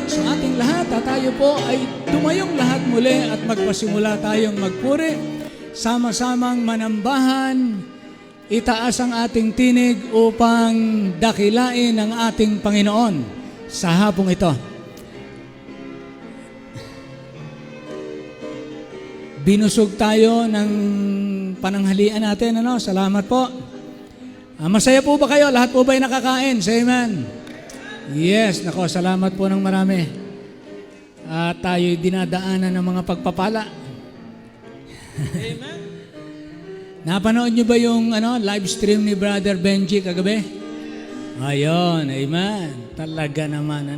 muli sa ating lahat at tayo po ay tumayong lahat muli at magpasimula tayong magpuri, sama-samang manambahan, itaas ang ating tinig upang dakilain ang ating Panginoon sa hapong ito. Binusog tayo ng pananghalian natin. Salamat po. Masaya po ba kayo? Lahat po ba ay nakakain? Say amen. Yes, nako, salamat po ng marami. At tayo'y dinadaanan ng mga pagpapala. Amen. Napanood nyo ba yung live stream ni Brother Benji kagabi? Ayun, amen. Talaga naman,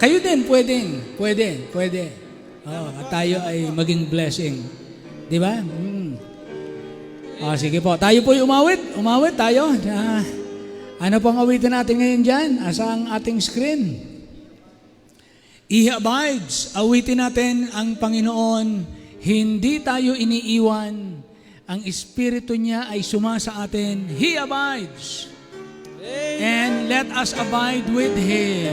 kayo din, pwede. At tayo ay maging blessing. Di ba? Sige po, tayo po'y umawit tayo. Ano pong awitin natin ngayon dyan? Asa ang ating screen? He abides. Awitin natin ang Panginoon. Hindi tayo iniiwan. Ang Espiritu niya ay sumasa atin. He abides. And let us abide with Him.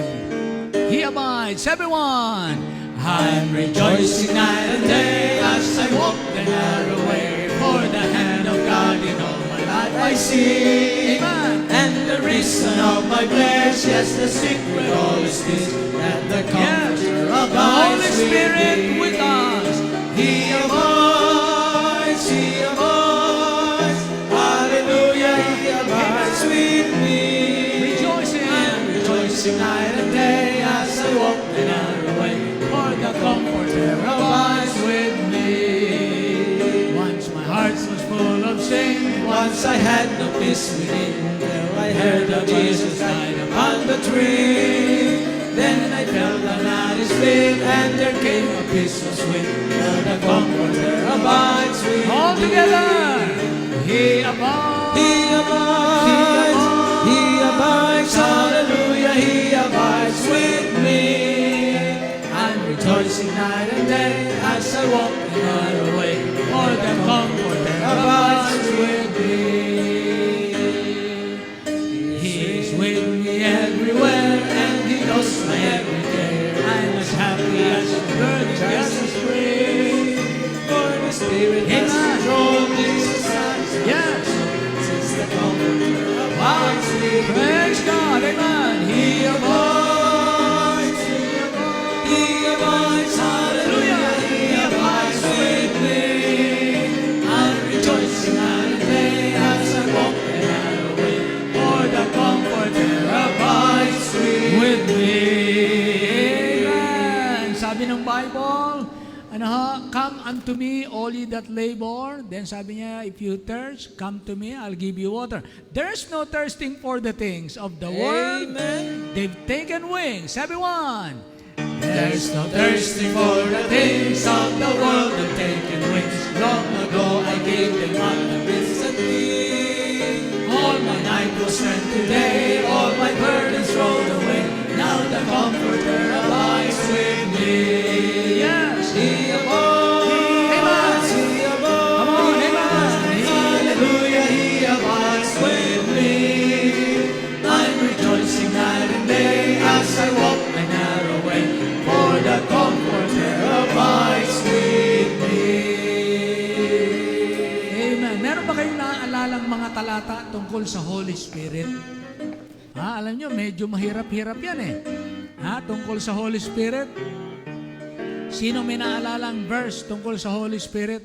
He abides. Everyone. I'm rejoicing night and day as I walk the narrow way. For the hand of God in all my life I see. Amen. And the reason of my bliss, yes, the secret all is this, that the Comforter abides, the Holy Spirit with us. He abides, He abides. Hallelujah, He abides with me. Rejoicing, I'm rejoicing night and day as I walk the narrow way. For the Comforter abides with me. Once my heart was full of shame, once I had no peace within. There I heard of Jesus died upon the tree. Then I fell down at His feet, and there came a peace so sweet. For the Comforter abides with me. All together, He abides. He abides. He abides. Hallelujah, He abides with me. Rejoicing night and day as I walk the narrow way. For the Comforter abides with me. He is with me everywhere, and He knows my every care. I'm as happy as a bird, just as free. For the Spirit has controlled Jesus Christ. Yes, since the Comforter abides with me. Praise God, amen. He abides. Hallelujah, He abides with me. I'm rejoicing night and day as I walk the narrow way. For the Comforter abides with me. Amen. Sabi ng Bible, come unto me, all ye that labor. Then sabi niya, if you thirst, come to me, I'll give you water. There's no thirsting for the things of the world. Amen. They've taken wings. Everyone. There's no thirsting for the things of the world that taken wings. Long ago I gave them up and recently. All my night was spent today, all my burdens rolled away. Now the Comforter abides with me. Yes, He abides. He abides. Come on, amen. Hallelujah, He abides with me. I'm rejoicing night and day as I walk my narrow way. For the Comforter abides with me. Amen. Meron ba kayong naaalalang mga talata tungkol sa Holy Spirit? Alam nyo, medyo mahirap-hirap yan tungkol sa Holy Spirit. Sino may naalalang verse tungkol sa Holy Spirit?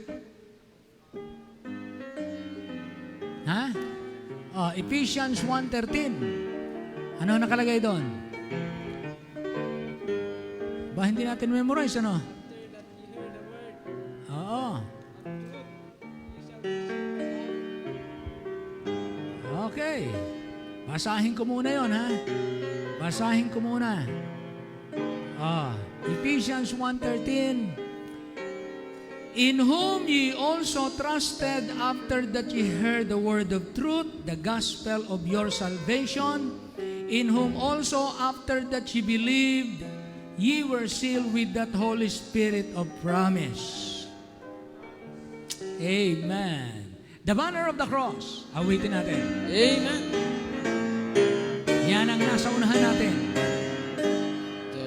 Ephesians 1:13. Ano nakalagay doon? Ba, hindi natin memorize, Oo. Okay. Basahin ko muna yon, Basahin ko muna. Ephesians 1:13. In whom ye also trusted after that ye heard the word of truth, the gospel of your salvation, in whom also after that ye believed, ye were sealed with that Holy Spirit of promise. Amen. The banner of the cross. Awitin natin. Amen. Yan ang nasa unahan natin. The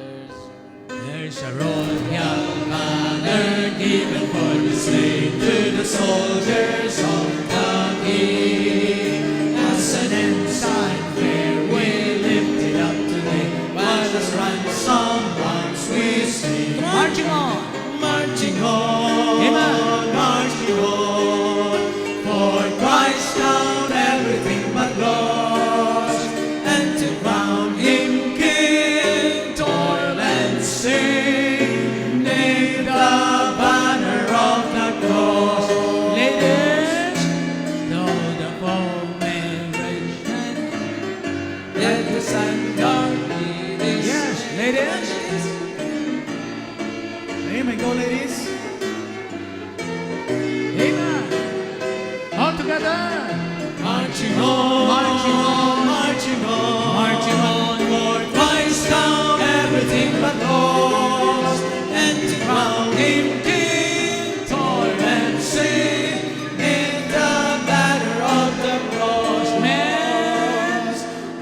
a royal banner given for the slave to the soldiers of the King. As an ensign fair we lift it up today, while as ransom once we sing. marching on. Marching on, Amen. marching on, for Christ found everything but lost, and to crown Him King, toil and sing, neath the banner of the cross. Ladies, though the foe may rage and Let the sun guard me. yes, ladies. Amen. Go, ladies. Amen. All together. Marching on, Marching on, marching on, marching on. for Christ found everything but lost, and to crown Him King, toil and sing, in the banner of the cross. Men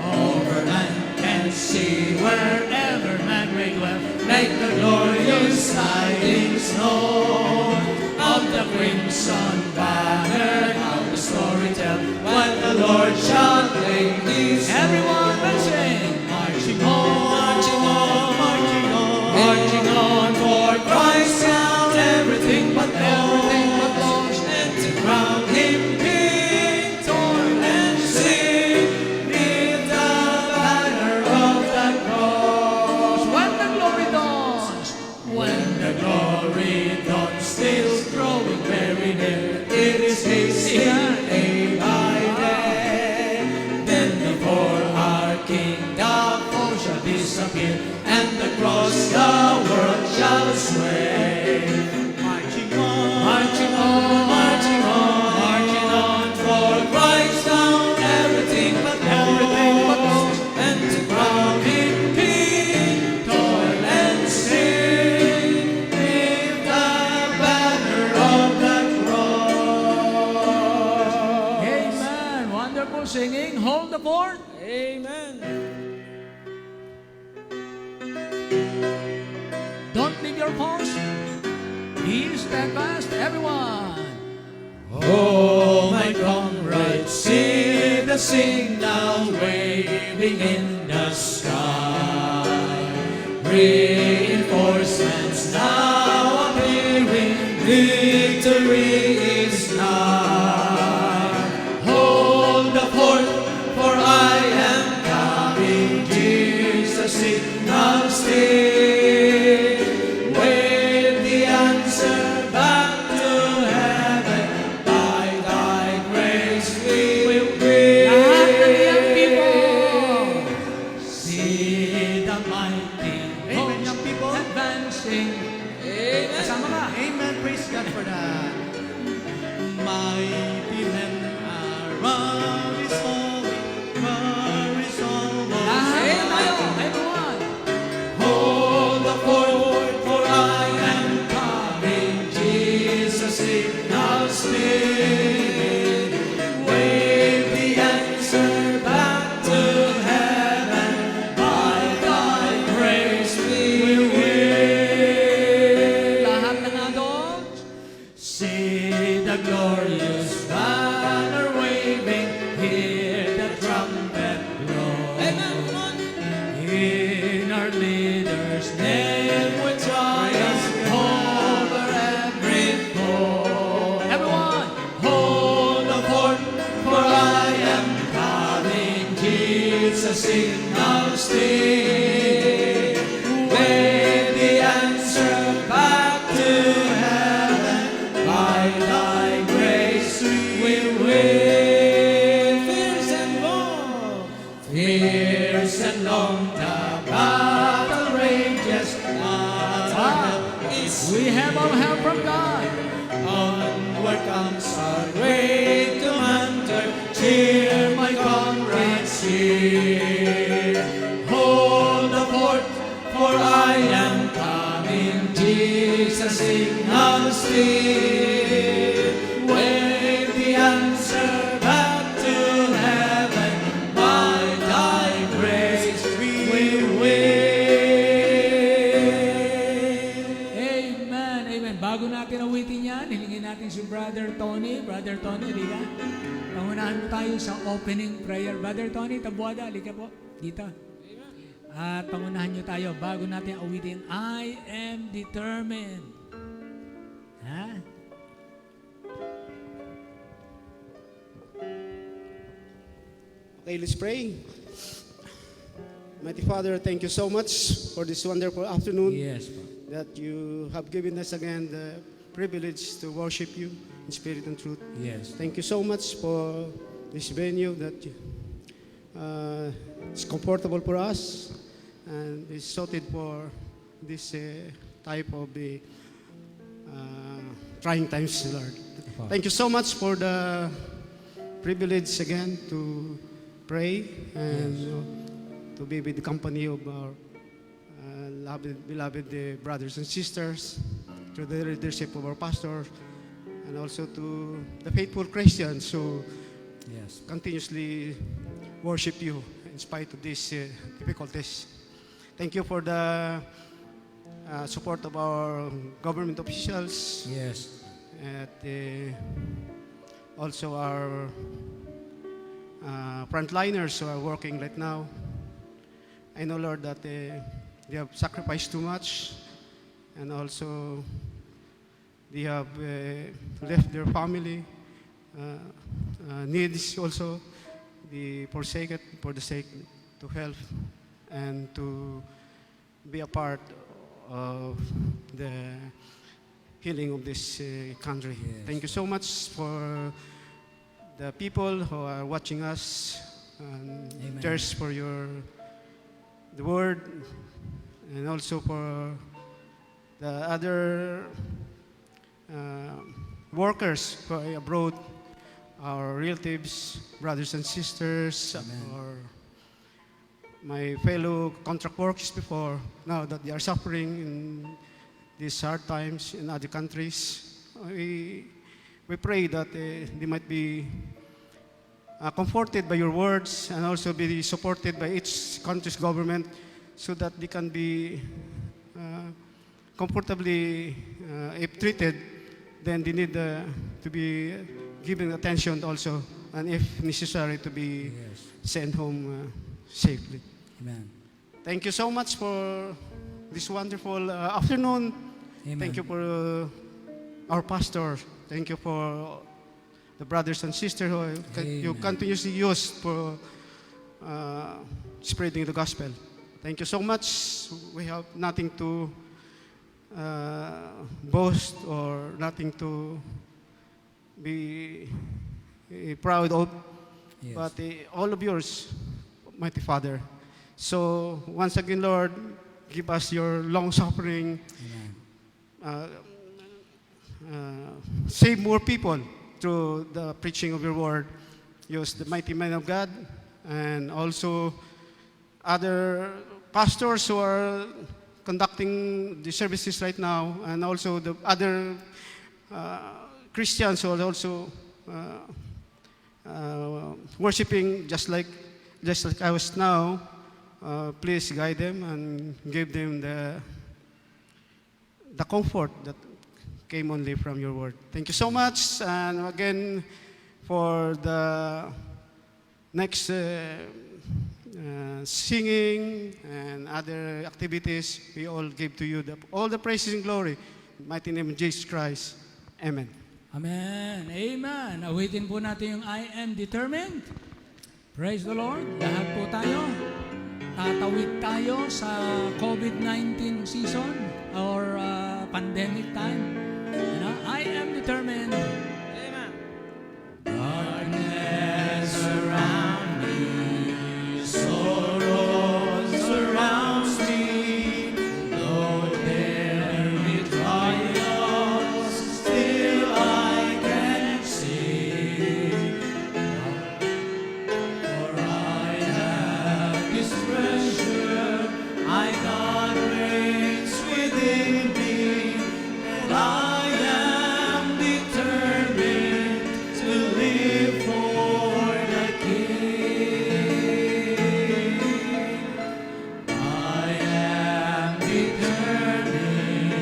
Over land and sea, wherever man may dwell, make the glorious tidings known of the crimson banner. How the story tell, when the Lord shall claim His everyone will sing. marching on, marching on, marching on, marching on, for Christ found everything but lost, and to crown Him King, toil and sing, neath the banner of the cross. When the glory dawns, When the glory dawns, still growing very near, it is hastening day by day. Then before our King the foe shall disappear, and across the world shall sway. Marching on, marching on, marching on, marching on, for Christ found everything but lost, and to crown Him King, toil and sing, neath the banner of the cross. amen. Wonderful singing. Hold the fort. Amen. Don't leave your post. Be steadfast, everyone. Oh, my comrades, see the signal waving in the sky. Reinforcements now appearing, victory is nigh. Hold the fort, for I am coming, Jesus signal still. Wave the answer back to heaven, by thy grace we will Lahat ng iyong people. win. See the mighty Amen, young people. Advancing. Kasama ka. Amen. Praise God for that. Mighty men around His holy, His almost. Lahat tayo. Everyone. Hold the fort, for I am coming, Jesus signal still. Wave the answer back to heaven, by thy grace we will win. Lahat ng adults. See the glorious banner waving, hear the trumpet blow. In our leader's name we triumph over every foe. Everyone. Hold the fort, for I am coming, Jesus signal still. Wave the answer back to heaven, by thy grace we will win. Fierce and long, fierce and long, the battle rages. Our help is We have all help from God. onward comes our great commander. Cheer, my comrades, cheer. Hold the fort, for I am coming, Jesus signal still. Wave the answer back to heaven, by thy grace we will win. natin si Brother Tony. Brother Tony, di ba? Pangunahan mo tayo sa opening prayer. Brother Tony, Tabuada, halika po. Dito. At pangunahan nyo tayo bago natin awitin, I am determined. Ha? Okay, let's pray. Mighty Father, thank you so much for this wonderful afternoon Yes po. that you have given us again the privilege to worship you in spirit and truth. Yes. Thank you so much for this venue that is comfortable for us and is suited for this type of trying times, Lord. Thank you so much for the privilege again to pray and to be with the company of our beloved brothers and sisters, to the leadership of our pastor, and also to the faithful Christians who Yes. continuously worship you in spite of these difficulties. Thank you for the support of our government officials, Yes. and also our frontliners who are working right now. I know, Lord, that they have sacrificed too much, and also they have left their family needs also. They forsake it for the sake to help and to be a part of the healing of this country. Yes. Thank you so much for the people who are watching us, and Amen. thirst for the word, and also for the other workers who are abroad, our relatives, brothers and sisters, Amen. or my fellow contract workers before, now that they are suffering in these hard times in other countries. We pray that they might be comforted by your words and also be supported by each country's government so that they can be comfortably, if treated, then they need to be given attention also, and if necessary, to be Yes. sent home safely. Amen. Thank you so much for this wonderful afternoon. Amen. Thank you for our pastor. Thank you for the brothers and sisters who you Amen. continuously use for spreading the gospel. Thank you so much. We have nothing to boast or nothing to be proud of, Yes. but all of yours, mighty Father. So once again, Lord, give us your long suffering. Amen. Save more people through the preaching of your word. Use the mighty men of God and also other pastors who are conducting the services right now, and also the other Christians who are also worshiping just like I was now. Please guide them and give them the comfort that came only from your word. Thank you so much. And again, for the next singing and other activities, we all give to you all the praises and glory. In the mighty name of Jesus Christ. Amen. Amen. Amen. Awitin po natin yung I am determined. Praise the Lord. Lahat po tayo. Tatawid tayo sa COVID-19 season or pandemic time. You know, I am determined. Amen. Darkness around me, sorrow surrounds me. Though there be trials, still I can sing. For I have this treasure, my God reigns within me, and I am determined to live for the King. I am determined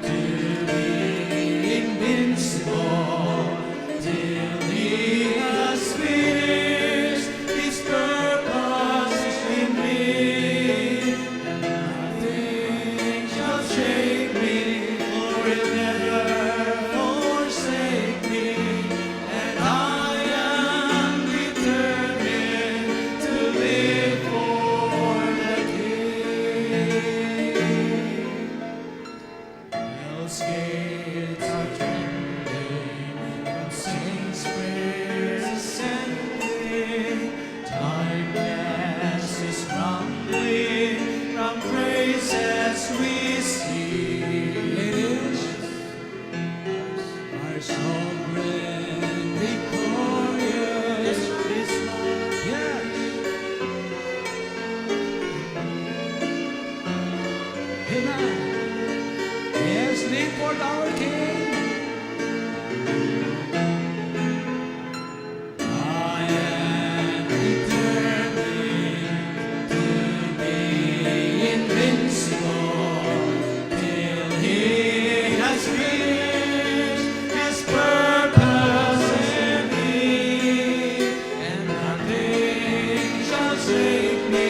to be invincible. Amen. Yes, lead for our King. I am determined to be invincible till He has finished His purpose in me, and nothing shall shake me,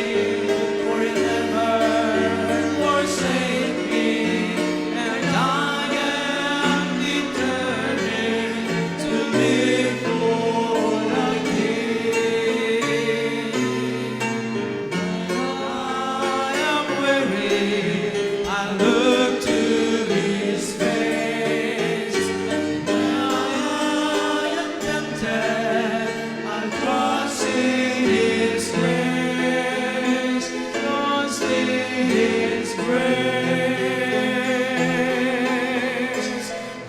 for He'll never forsake me, and I am determined to live for the King. When I am weary, I look to His face. When I am tempted, I trust in His grace. Trust in His grace.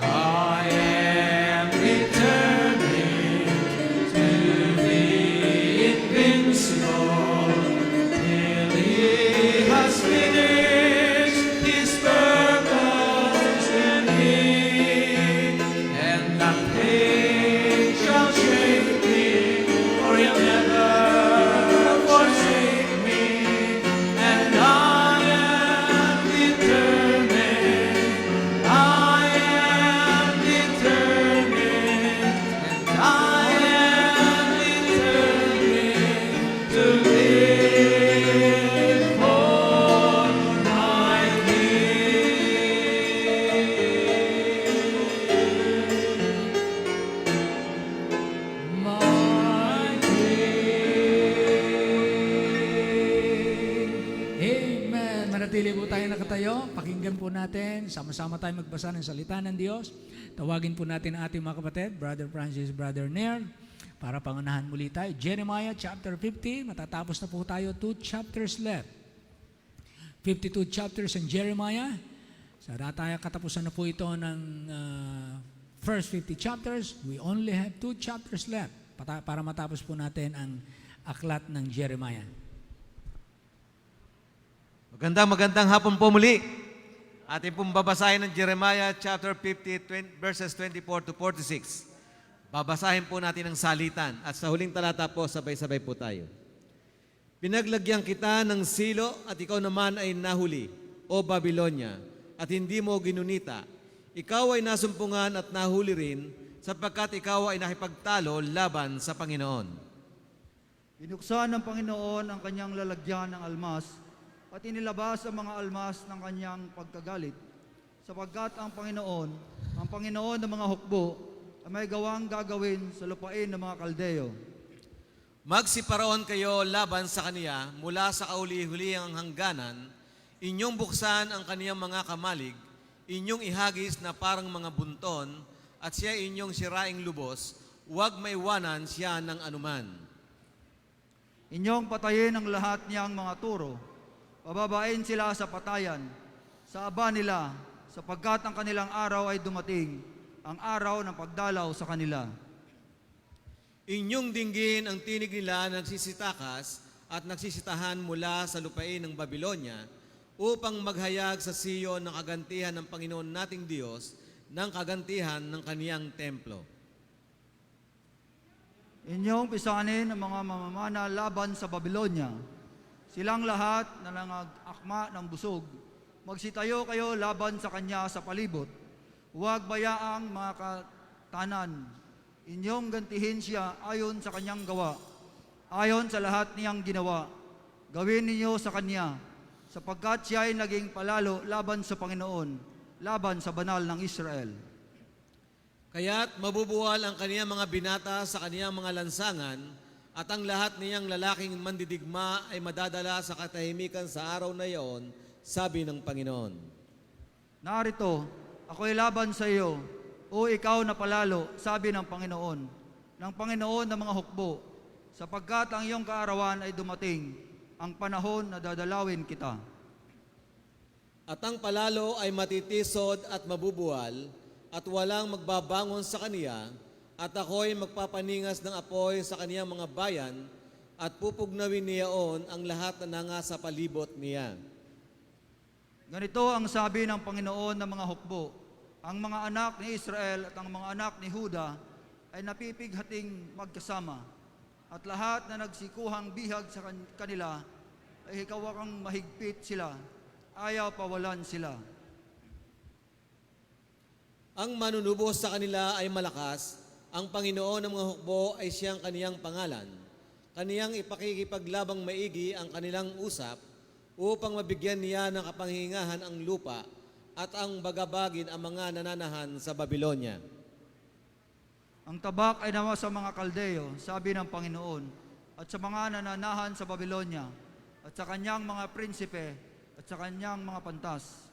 I am determined to be invincible till He has finished His purpose in me, and nothing shall shake me, for He'll never forsake me, and I am determined, I am determined, and I am determined to live for my King. My King. Amen. Manatili po tayo nakatayo. Pakinggan po natin. Sama-sama tayo magbasa ng salita ng Diyos. Tawagin po natin ang ating mga kapatid, Brother Francis, Brother Nair, para pangunahan muli tayo. Jeremiah chapter 50. Matatapos na po tayo. 2 chapters left. 52 chapters in Jeremiah. Sa dataya katapusan na po ito ng first 50 chapters. We only have 2 chapters left para matapos po natin ang aklat ng Jeremiah. Magandang hapon po muli. Ating pong babasahin ng Jeremiah chapter 50, verses 24 to 46. Babasahin po natin ang salitan at sa huling talata po sabay-sabay po tayo. Pinaglagyan kita ng silo at ikaw naman ay nahuli, O Babylonia, at hindi mo ginunita. Ikaw ay nasumpungan at nahuli rin, sapagkat ikaw ay nakipagtalo laban sa Panginoon. Binuksan ng Panginoon ang kanyang lalagyan ng almas at inilabas ang mga almas ng kanyang pagkagalit, sapagkat ang Panginoon ng mga hukbo, ay may gawang gagawin sa lupain ng mga Kaldeo. Magsiparoon kayo laban sa kaniya mula sa kauli-hulihang hangganan, inyong buksan ang kaniyang mga kamalig, inyong ihagis na parang mga bunton, at siya inyong siraing lubos, huwag maiwanan siya ng anuman. Inyong patayin ang lahat niyang mga turo, pababain sila sa patayan, sa aba nila, sapagkat ang kanilang araw ay dumating, ang araw ng pagdalaw sa kanila. Inyong dinggin ang tinig nila na nagsisitakas at nagsisitahan mula sa lupain ng Babylonia upang maghayag sa Siyon ng kagantihan ng Panginoon nating Diyos ng kagantihan ng kaniyang templo. Inyong pisanin ang mga mamamana laban sa Babylonia. Silang lahat na nangag-akma ng busog. Magsitayo kayo laban sa kanya sa palibot. Huwag bayaang mga katanan. Inyong gantihin siya ayon sa kanyang gawa, ayon sa lahat niyang ginawa. Gawin ninyo sa kanya, sapagkat siya ay naging palalo laban sa Panginoon, laban sa banal ng Israel. Kaya't mabubuwal ang kaniyang mga binata sa kaniyang mga lansangan, at ang lahat niyang lalaking mandidigma ay madadala sa katahimikan sa araw na iyon, sabi ng Panginoon. Narito, ako'y laban sa iyo, o ikaw na palalo, sabi ng Panginoon ng mga hukbo, sapagkat ang iyong kaarawan ay dumating, ang panahon na dadalawin kita. At ang palalo ay matitisod at mabubuwal, at walang magbabangon sa kaniya, at ako'y magpapaningas ng apoy sa kaniyang mga bayan, at pupugnawin niyaon ang lahat na nanga sa palibot niya. Ganito ang sabi ng Panginoon ng mga hukbo, ang mga anak ni Israel at ang mga anak ni Huda ay napipighating magkasama, at lahat na nagsikuhang bihag sa kanila ay hikawakang mahigpit sila, ayaw pawalan sila. Ang manunubos sa kanila ay malakas, ang Panginoon ng mga hukbo ay siyang kaniyang pangalan. Kaniyang ipakikipaglabang maigi ang kanilang usap upang mabigyan niya ng kapangingahan ang lupa at ang bagabagin ang mga nananahan sa Babylonia. Ang tabak ay nawa sa mga Kaldeo, sabi ng Panginoon, at sa mga nananahan sa Babylonia, at sa kanyang mga prinsipe, at sa kanyang mga pantas.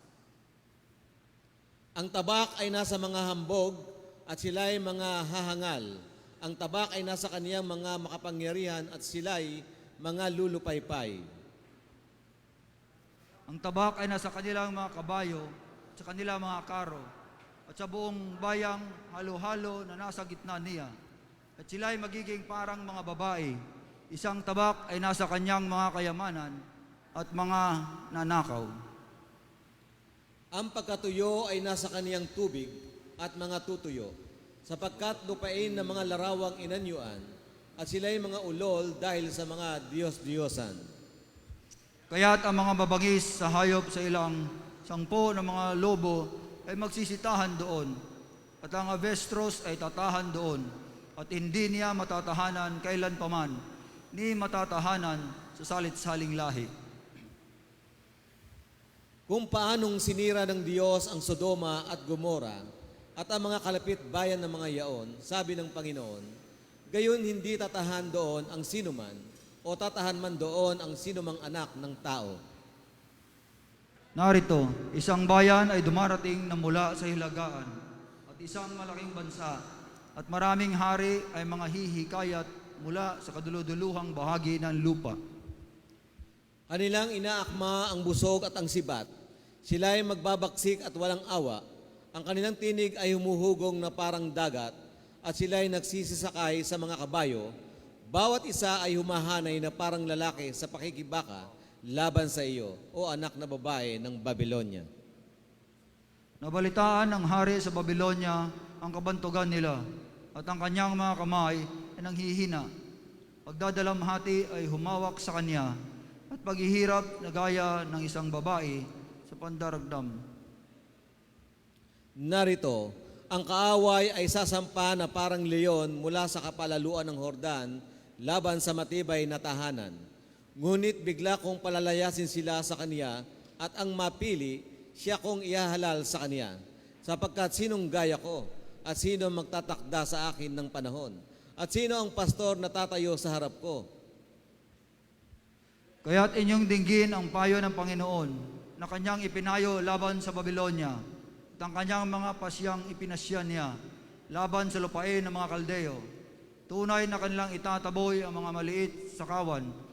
Ang tabak ay nasa mga hambog at sila'y mga hahangal. Ang tabak ay nasa kaniyang mga makapangyarihan at sila'y mga lulupaypay. Ang tabak ay nasa kanilang mga kabayo, at sa kanilang mga karo, at sa buong bayang halo-halo na nasa gitna niya. At sila'y magiging parang mga babae. Isang tabak ay nasa kanyang mga kayamanan at mga nanakaw. Ang pagkatuyo ay nasa kaniyang tubig at mga tutuyo, sapagkat lupain ng mga larawang inanyuan, at sila'y mga ulol dahil sa mga Diyos-Diyosan. Kaya't ang mga babangis sa hayop sa ilang sangpo ng mga lobo ay magsisitahan doon, at ang avestros ay tatahan doon, at hindi niya matatahanan kailanpaman, ni matatahanan sa salit-saling lahi. Kung paanong sinira ng Diyos ang Sodoma at Gomora at ang mga kalapit bayan ng mga yaon, sabi ng Panginoon, gayon hindi tatahan doon ang sinuman o tatahan man doon ang sinumang anak ng tao. Narito, isang bayan ay dumarating na mula sa hilagaan, at isang malaking bansa, at maraming hari ay mga hihikayat mula sa kaduluduluhang bahagi ng lupa. Kanilang inaakma ang busog at ang sibat. Sila ay magbabaksik at walang awa. Ang kanilang tinig ay humuhugong na parang dagat, at sila ay nagsisisakay sa mga kabayo. Bawat isa ay humahanay na parang lalaki sa pakikibaka laban sa iyo, o anak na babae ng Babylonia. Nabalitaan ng hari sa Babylonia ang kabantugan nila, at ang kanyang mga kamay ay nanghihina. Pagdadalamhati ay humawak sa kanya, at paghihirap na gaya ng isang babae sa pandaragdam. Narito, ang kaaway ay sasampa na parang leon mula sa kapalaluan ng Hordan laban sa matibay na tahanan. Ngunit bigla kong palalayasin sila sa kaniya, at ang mapili, siya kong ihahalal sa kaniya. Sapagkat sinong gaya ko, at sino magtatakda sa akin ng panahon, at sino ang pastor na tatayo sa harap ko. Kaya't inyong dinggin ang payo ng Panginoon na kanyang ipinayo laban sa Babylonia, at ang kanyang mga pasyang ipinasya niya laban sa lupain ng mga Kaldeo. Tunay na kanilang itataboy ang mga maliit sa kawan.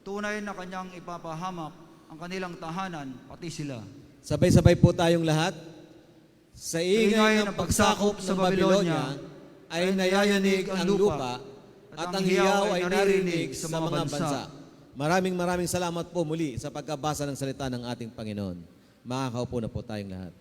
Tunay na kanyang ipapahamak ang kanilang tahanan, pati sila. Sabay-sabay po tayong lahat. Sa ingay ng pagsakop sa Babylonia ay nayayanig ang lupa, at ang hiyaw ay narinig sa mga bansa. Maraming salamat po muli sa pagkabasa ng salita ng ating Panginoon. Makakaupo na po tayong lahat.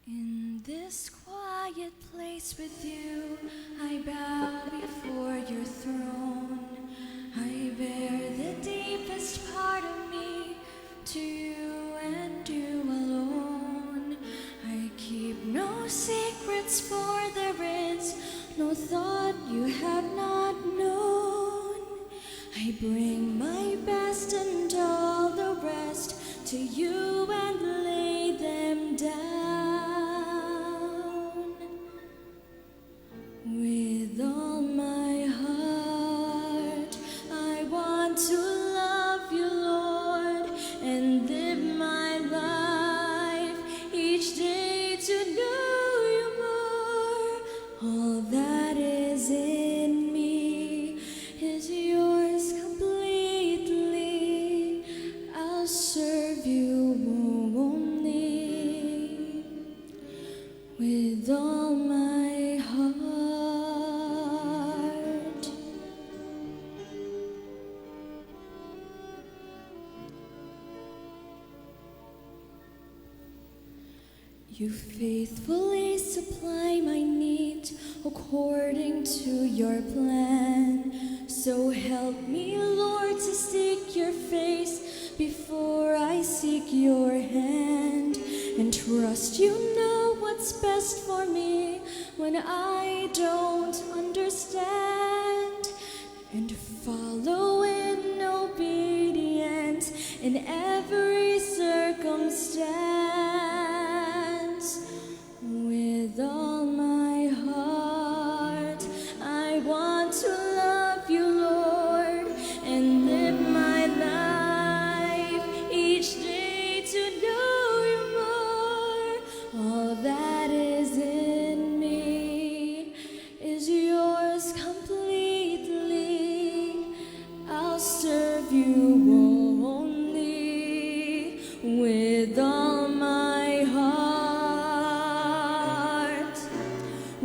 In this quiet place with you, I bow before your throne. I bear the deep you have not known. I bring my best and all the rest to you and lay them down. With all my heart, I want to love you, Lord, and live my life each day to know you more. All that is in me is yours completely. I'll serve you only with all my heart. You faithfully supply my needs according to your plan. So help me, Lord, to seek your face before I seek your hand, and trust you know what's best for me when I don't understand, and follow in obedience in every circumstance. With all my heart, I want to love you, Lord, and live my life each day to know you more. All that is in me is yours completely. I'll serve you only with all my heart.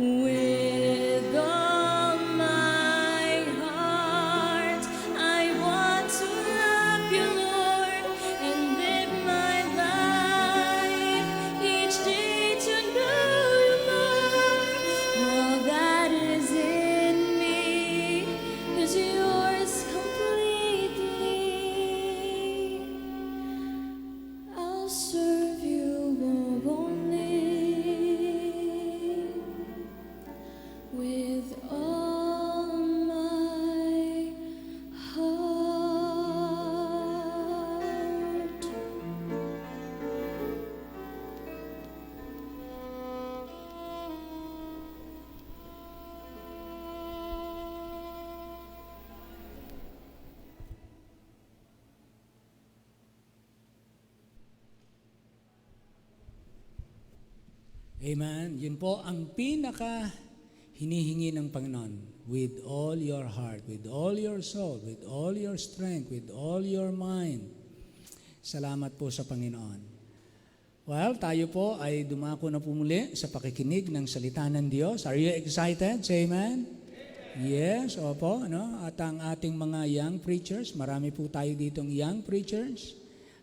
With all my heart, I want to love you, Lord, and live my life each day to know you more. All that is in me is yours completely. I'll serve you only with all my heart. Amen. Yun po ang pinaka hinihingi ng Panginoon. With all your heart, with all your soul, with all your strength, with all your mind. Salamat po sa Panginoon. Well, tayo po ay dumako na po muli sa pakikinig ng salita ng Diyos. Are you excited? Say amen. Yes, opo. No? At ang ating mga young preachers, marami po tayo ditong young preachers.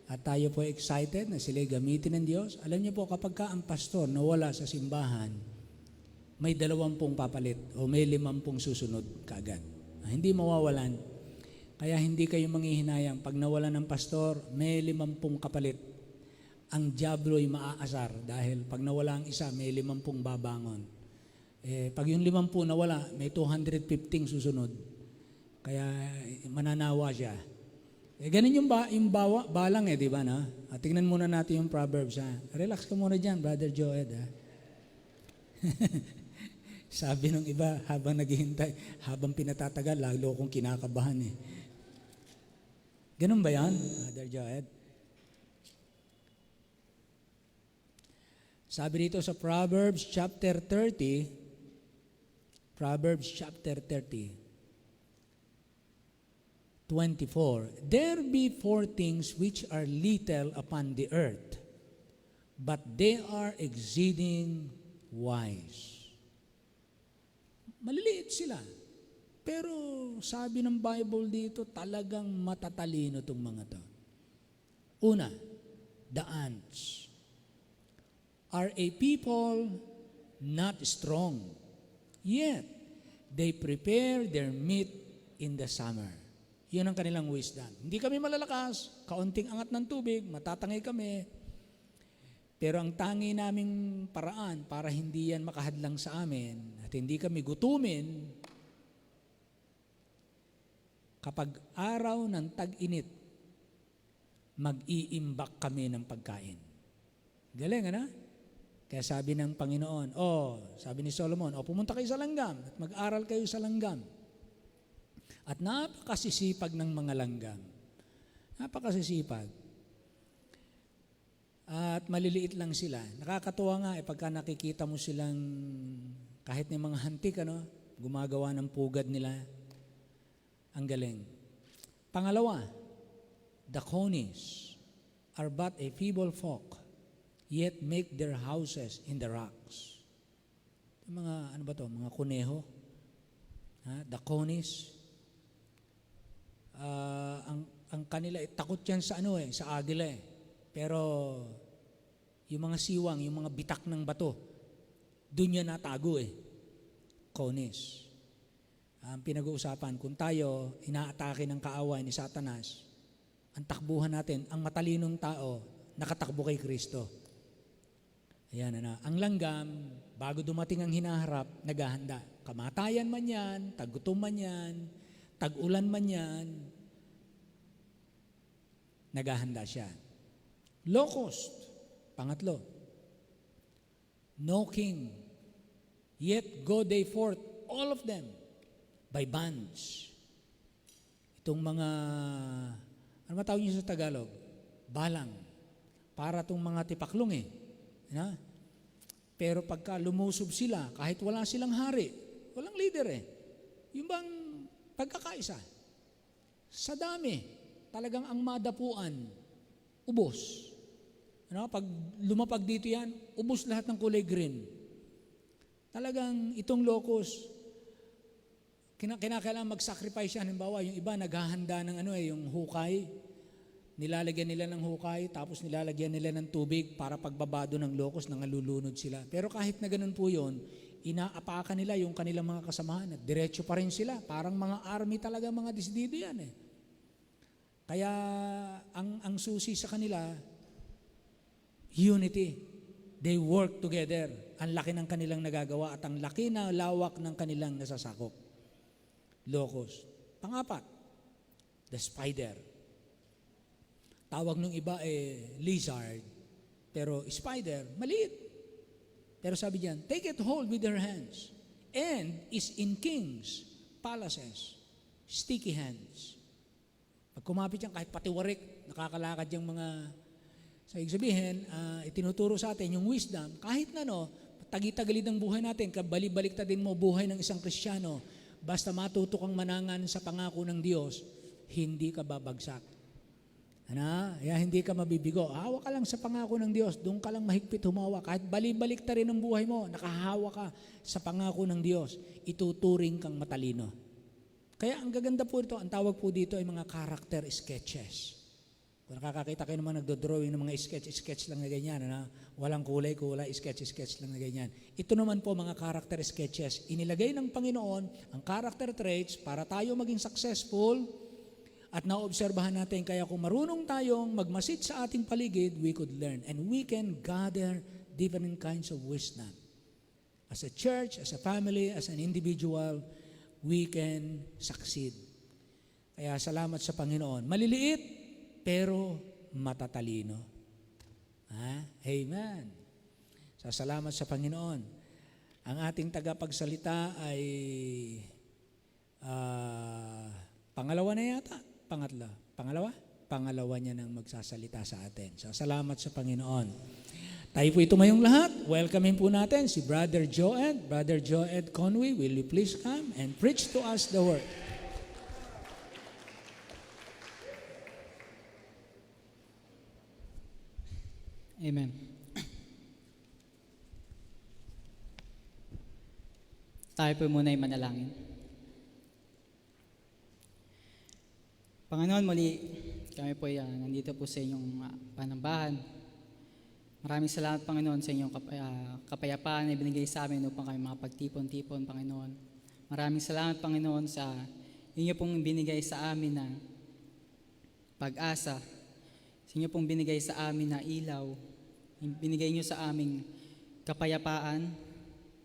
At tayo po excited na sila'y gamitin ng Diyos. Alam niyo po, kapag ka ang pastor nawala sa simbahan, may 20 papalit o may 50 susunod kaagad. Hindi mawawalan. Kaya hindi kayo manghihinayang. Pag nawalan ng pastor, may 50 kapalit. Ang diablo ay maaasar dahil pag nawala ang isa, may 50 babangon. Pag yung 50 nawala, may 215 susunod. Kaya mananawa siya. Ganun yung balang di ba na? At tingnan muna natin yung Proverbs. Relax ka muna dyan, Brother Joed. Sabi ng iba, habang naghihintay, habang pinatatagal, lalo kong kinakabahan Ganun ba yan, Brother Joed? Sabi dito sa Proverbs chapter 30, 24, there be 4 things which are little upon the earth, but they are exceeding wise. Maliliit sila. Pero sabi ng Bible dito, talagang matatalino itong mga to. Una, the ants are a people not strong, yet they prepare their meat in the summer. Yun ang kanilang wisdom. Hindi kami malalakas, kaunting angat ng tubig, matatangay kami. Pero ang tangi naming paraan para hindi yan makahadlang sa amin at hindi kami gutumin, kapag araw ng tag-init, mag-iimbak kami ng pagkain. Galing, ano? Kaya sabi ng Panginoon, sabi ni Solomon, pumunta kayo sa langgam at mag-aral kayo sa langgam. At napakasisipag ng mga langgam. Napakasisipag. At maliliit lang sila. Nakakatuwa nga pagka nakikita mo silang kahit ng mga hantik, gumagawa ng pugad nila. Ang galing. Pangalawa, the conies are but a feeble folk, yet make their houses in the rocks. Yung mga, mga kuneho. The conies. Ang kanila, takot yan sa sa agila Pero, yung mga siwang, yung mga bitak ng bato, doon yan natago Conies. Ang pinag-uusapan, kung tayo inaatake ng kaaway ni Satanas, ang takbuhan natin, ang matalinong tao, nakatakbo kay Kristo. Ayan na. Ang langgam, bago dumating ang hinaharap, naghahanda. Kamatayan man yan, taggutom man yan, tag-ulan man yan, naghahanda siya. Locust, pangatlo. No king, yet go they forth, all of them, by bands. Itong mga, ano matawag niyo sa Tagalog? Balang. Para itong mga tipaklong Pero pagka lumusob sila, kahit wala silang hari, walang leader Yung bang pagkakaisa, sa dami, talagang ang madapuan, ubos. Pag lumapag dito yan, ubos lahat ng kulay green. Talagang itong locust, kinakailangan mag-sacrifice yan. Halimbawa, yung iba naghahanda ng yung hukay, nilalagyan nila ng hukay, tapos nilalagyan nila ng tubig para pagbabado ng locust, nangalulunod sila. Pero kahit na ganun po yun, inaapakan nila yung kanilang mga kasamahan at diretso pa rin sila. Parang mga army talaga, mga disdido yan Kaya ang susi sa kanila, unity. They work together. Ang laki ng kanilang nagagawa at ang laki na lawak ng kanilang nasasakop. Locust. Pangapat, the spider. Tawag nung iba lizard, pero spider, maliit. Pero sabi diyan, take it hold with their hands, and is in kings, palaces, sticky hands. Pag kumapit yan, kahit patiwarik, nakakalakad yung mga, sa ibig sabihin, itinuturo sa atin yung wisdom, kahit na tagi-tagalid ang buhay natin, kabali-baliktad din mo buhay ng isang Kristiyano, basta matuto kang manangan sa pangako ng Diyos, hindi ka babagsak. Hindi ka mabibigo. Hawak ka lang sa pangako ng Diyos. Doon ka lang mahigpit humawa. Kahit bali-balik ta rin ang buhay mo, nakahawa ka sa pangako ng Diyos, ituturing kang matalino. Kaya ang gaganda po ito, ang tawag po dito ay mga character sketches. Kung nakakakita kayo naman nagdodrawing ng mga sketch lang na ganyan, walang kulay, sketch lang na ganyan. Ito naman po mga character sketches. Inilagay ng Panginoon ang character traits para tayo maging successful. At naobserbahan natin, kaya kung marunong tayong magmasid sa ating paligid, we could learn. And we can gather different kinds of wisdom. As a church, as a family, as an individual, we can succeed. Kaya salamat sa Panginoon. Maliliit, pero matatalino. Amen. Salamat sa Panginoon. Ang ating tagapagsalita ay pangalawa na yata. Pangalawa niya nang magsasalita sa atin. Salamat sa Panginoon. Tayo po tumayong lahat. Welcomein po natin si Brother Joed. Brother Joed Conway, will you please come and preach to us the word? Amen. Tayo po muna ay manalangin. Panginoon, muli kami po nandito po sa inyong panambahan. Maraming salamat, Panginoon, sa inyong kapayapaan na binigay sa amin upang kami makapagtipon-tipon, Panginoon. Maraming salamat, Panginoon, sa inyo pong binigay sa amin na pag-asa, sa inyo pong binigay sa amin na ilaw, binigay nyo sa aming kapayapaan,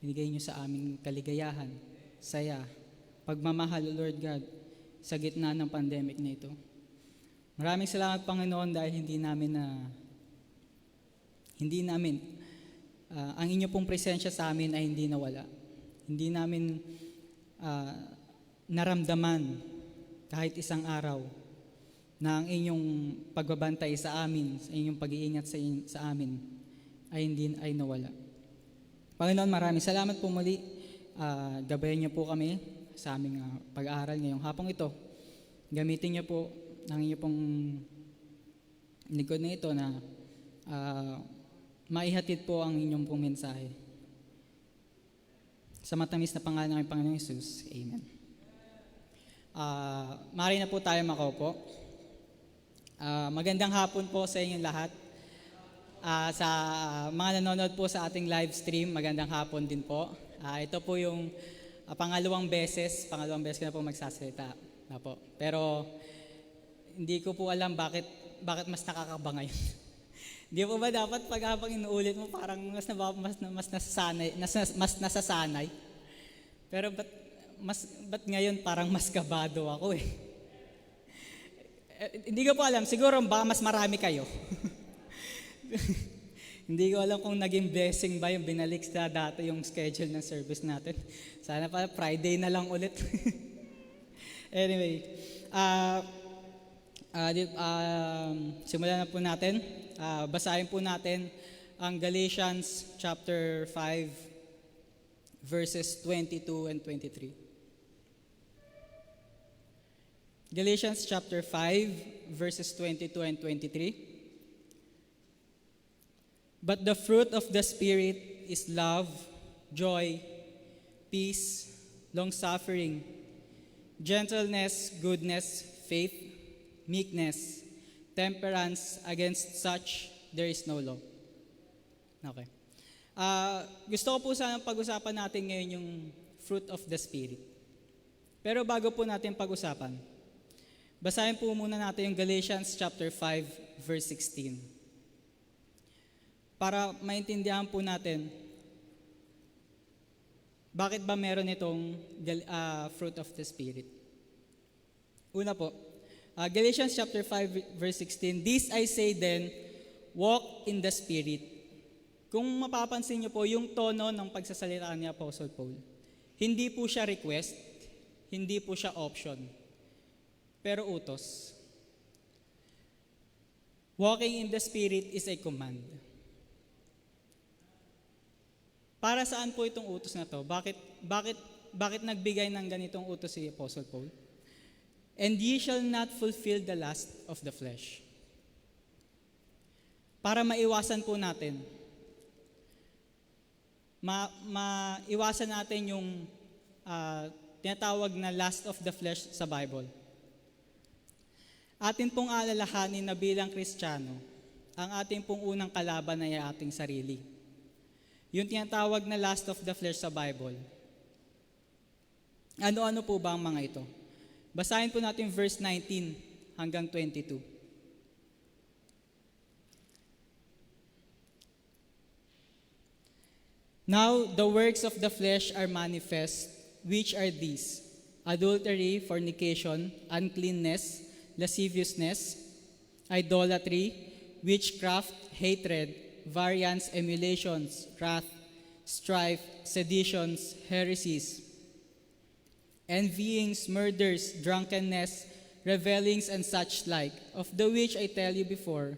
binigay nyo sa aming kaligayahan, saya, pagmamahal, Lord God. sa gitna ng pandemic na ito. Maraming salamat, Panginoon, dahil ang inyo pong presensya sa amin ay hindi nawala. Hindi namin naramdaman kahit isang araw na ang inyong pagbabantay sa amin, sa inyong pag-iingat sa amin ay nawala. Panginoon, maraming salamat po muli. Gabayan niyo po kami sa aming pag-aaral ngayong hapong ito. Gamitin niyo po ang inyo pong likod na ito na maihatid po ang inyong pong mensahe. Sa matamis na pangalan ng Panginoong Hesus, Amen. Maaari na po tayo makaupo. Magandang hapon po sa inyong lahat. Sa mga nanonood po sa ating live stream, magandang hapon din po. Ito po yung pangalawang beses ko na po magsasalita. Po. Pero hindi ko po alam bakit mas nakakaba ngayon. Hindi po ba dapat pag habang inuulit mo parang mas nasasanay? Pero ba't ngayon parang mas kabado ako eh? Hindi ko po alam, siguro baka mas marami kayo. Hindi ko alam kung naging blessing ba yung binalik sa dati yung schedule ng service natin. Sana pa Friday na lang ulit. Anyway, simulan na po natin. Basahin po natin ang Galatians chapter 5 verses 22 and 23. Galatians chapter 5 verses 22 and 23. But the fruit of the Spirit is love, joy, peace, long-suffering, gentleness, goodness, faith, meekness, temperance. Against such there is no law. Okay. Gusto ko po sanang pag-usapan natin ngayon yung fruit of the Spirit. Pero bago po natin pag-usapan, basahin po muna natin yung Galatians chapter 5 verse 16. Para maintindihan po natin bakit ba meron itong fruit of the Spirit. Una po, Galatians chapter 5 verse 16, "This I say then, walk in the Spirit." Kung mapapansin niyo po yung tono ng pagsasalita ni Apostle Paul, hindi po siya request, hindi po siya option, pero utos. Walking in the Spirit is a command. Para saan po itong utos na to? Bakit nagbigay ng ganitong utos si Apostle Paul? "And ye shall not fulfill the lust of the flesh." Para maiwasan po natin, maiwasan natin yung tinatawag na lust of the flesh sa Bible. Atin pong alalahanin na bilang Kristiyano, ang ating pong unang kalaban ay ating sarili. Yung tinatawag na lust of the flesh sa Bible. Ano-ano po ba ang mga ito? Basahin po natin verse 19 hanggang 22. "Now the works of the flesh are manifest, which are these: adultery, fornication, uncleanness, lasciviousness, idolatry, witchcraft, hatred, variance, emulations, wrath, strife, seditions, heresies, envyings, murders, drunkenness, revelings, and such like, of the which I tell you before,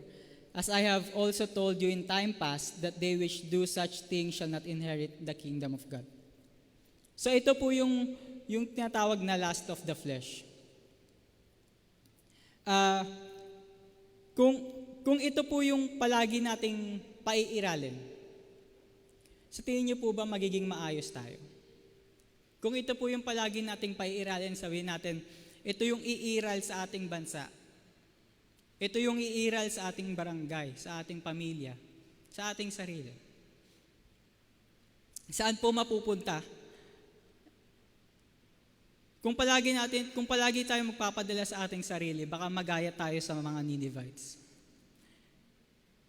as I have also told you in time past, that they which do such things shall not inherit the kingdom of God." So ito po yung tinatawag na lust of the flesh. Kung ito po yung palagi nating paiiralin, sa tingin niyo po ba magiging maayos tayo? Kung ito po yung palagi nating paiiralin, sabihin natin, ito yung iiral sa ating bansa. Ito yung iiral sa ating barangay, sa ating pamilya, sa ating sarili. Saan po mapupunta? Kung palagi tayo magpapadala sa ating sarili, baka magaya tayo sa mga Ninevites.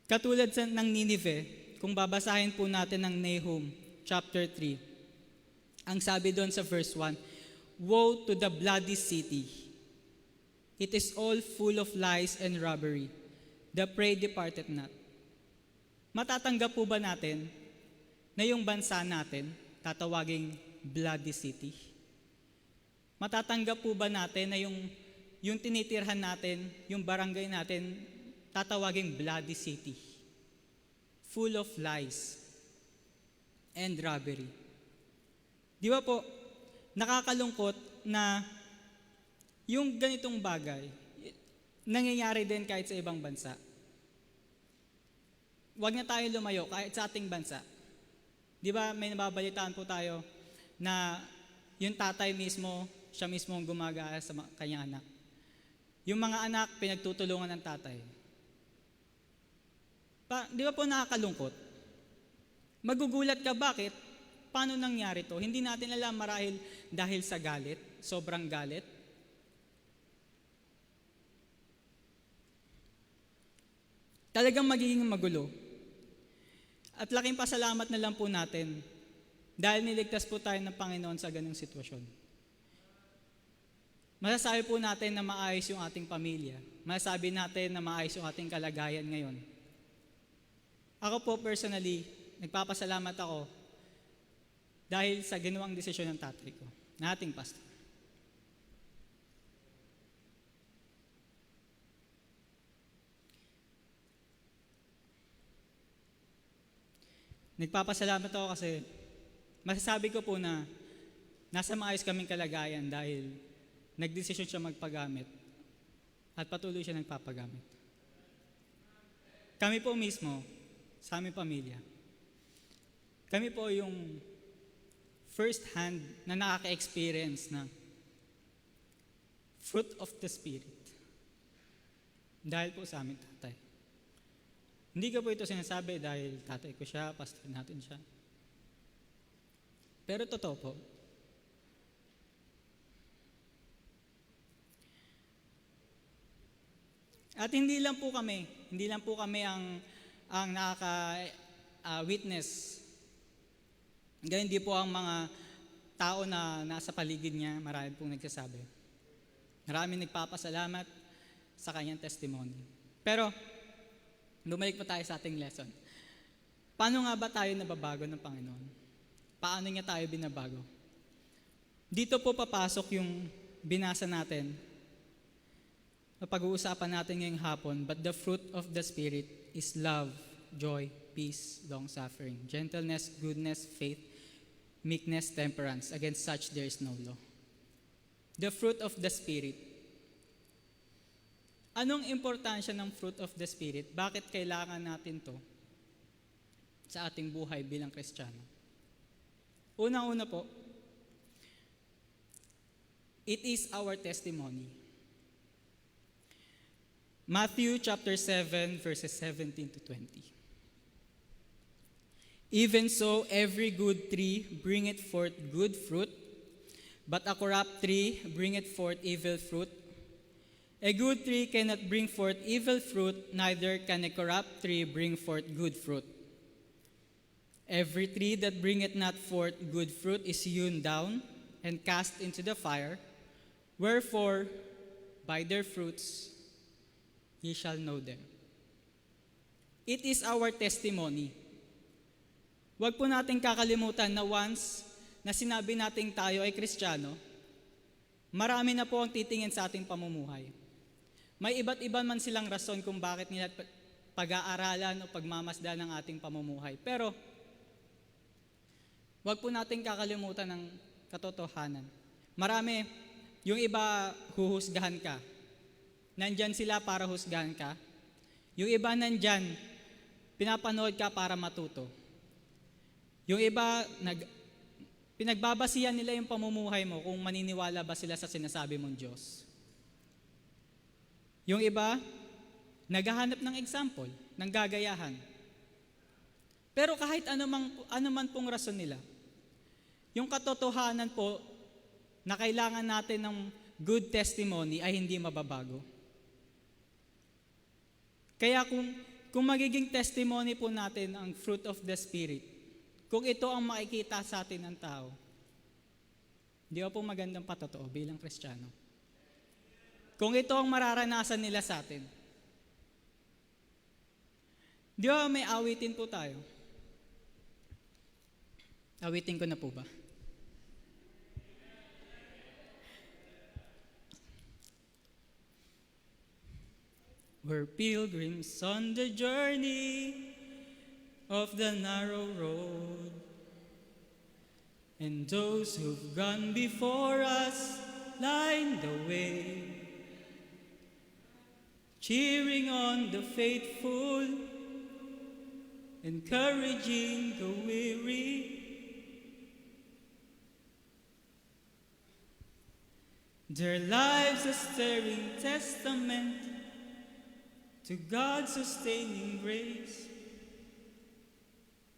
Katulad ng Nineveh, kung babasahin po natin ng Nahum chapter 3, ang sabi doon sa verse 1, "Woe to the bloody city, It is all full of lies and robbery. The prey departed not. Matatanggap po ba natin na yung bansa natin tatawaging Bloody City? Matatanggap po ba natin na yung tinitirhan natin, yung barangay natin, tatawaging Bloody City? Full of lies and robbery. Di ba po, nakakalungkot na yung ganitong bagay, nangyayari din kahit sa ibang bansa. Huwag na tayo lumayo kahit sa ating bansa. Di ba may nababalitaan po tayo na yung tatay mismo, siya mismo ang gumagaya sa kanyang anak. Yung mga anak, pinagtutulungan ng tatay. Di ba po nakakalungkot? Magugulat ka bakit? Paano nangyari to? Hindi natin alam marahil dahil sa galit, sobrang galit. Talagang magiging magulo. At laking pasalamat na lang po natin dahil niligtas po tayo ng Panginoon sa ganung sitwasyon. Masasabi po natin na maayos yung ating pamilya. Masasabi natin na maayos yung ating kalagayan ngayon. Ako po personally, nagpapasalamat ako dahil sa ginawang desisyon ng tatay ko, na ating pastor. Nagpapasalamat ako kasi masasabi ko po na nasa maayos kaming kalagayan dahil nagdesisyon siya magpagamit at patuloy siya nagpapagamit. Kami po mismo, sa aming pamilya, kami po yung first hand na nakaka-experience na fruit of the Spirit dahil po sa aming tatay. Hindi ko po ito sinasabi dahil tatay ko siya, pastor natin siya. Pero totoo po. At hindi lang po kami ang nakaka-witness. Ganyan din po ang mga tao na nasa paligid niya, marami pong nagsasabi. Marami nagpapasalamat sa kanyang testimony. Pero, bumalik pa tayo sa ating lesson. Paano nga ba tayo nababago ng Panginoon? Paano niya tayo binabago? Dito po papasok yung binasa natin. Pag-uusapan natin ngayong hapon, but the fruit of the Spirit is love, joy, peace, long-suffering, gentleness, goodness, faith, meekness, temperance. Against such there is no law. The fruit of the Spirit. Anong importansya ng fruit of the Spirit? Bakit kailangan natin to sa ating buhay bilang Kristiyano? Una-una po, it is our testimony. Matthew chapter 7 verses 17 to 20. Even so, every good tree bringeth forth good fruit, but a corrupt tree bringeth forth evil fruit. A good tree cannot bring forth evil fruit, neither can a corrupt tree bring forth good fruit. Every tree that bringeth not forth good fruit is hewn down and cast into the fire. Wherefore, by their fruits ye shall know them. It is our testimony. Huwag po nating kakalimutan na once na sinabi nating tayo ay Kristiyano, marami na po ang titingin sa ating pamumuhay. May iba't iba man silang rason kung bakit nila pag-aaralan o pagmamasdan ng ating pamumuhay. Pero, huwag po nating kakalimutan ng katotohanan. Marami, yung iba huhusgahan ka. Nandyan sila para husgahan ka. Yung iba nandyan, pinapanood ka para matuto. Yung iba, pinagbabasihan nila yung pamumuhay mo kung maniniwala ba sila sa sinasabi mong Diyos. Yung iba, naghahanap ng example, ng gagayahan. Pero kahit ano man pong rason nila, yung katotohanan po na kailangan natin ng good testimony ay hindi mababago. Kaya kung magiging testimony po natin ang fruit of the Spirit, kung ito ang makikita sa atin ng tao, di ba po magandang patotoo bilang Kristiyano? kung ito ang mararanasan nila sa atin. Di ba may awitin po tayo? Awitin ko na po ba? We're pilgrims on the journey of the narrow road, and those who've gone before us line the way, cheering on the faithful, encouraging the weary. Their lives a stirring testament to God's sustaining grace.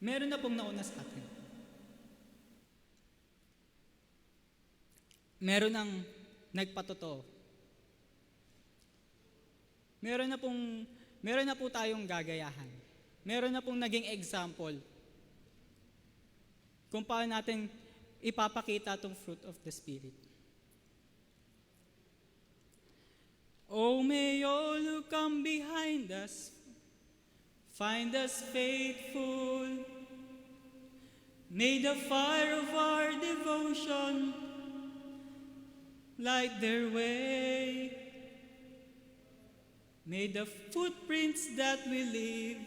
Meron na pong nauna sa atin. Meron ang nagpatotoo. Meron na po tayong gagayahan. Meron na pong naging example kung paano natin ipapakita itong fruit of the Spirit. Oh, may all who come behind us find us faithful. May the fire of our devotion light their way. May the footprints that we leave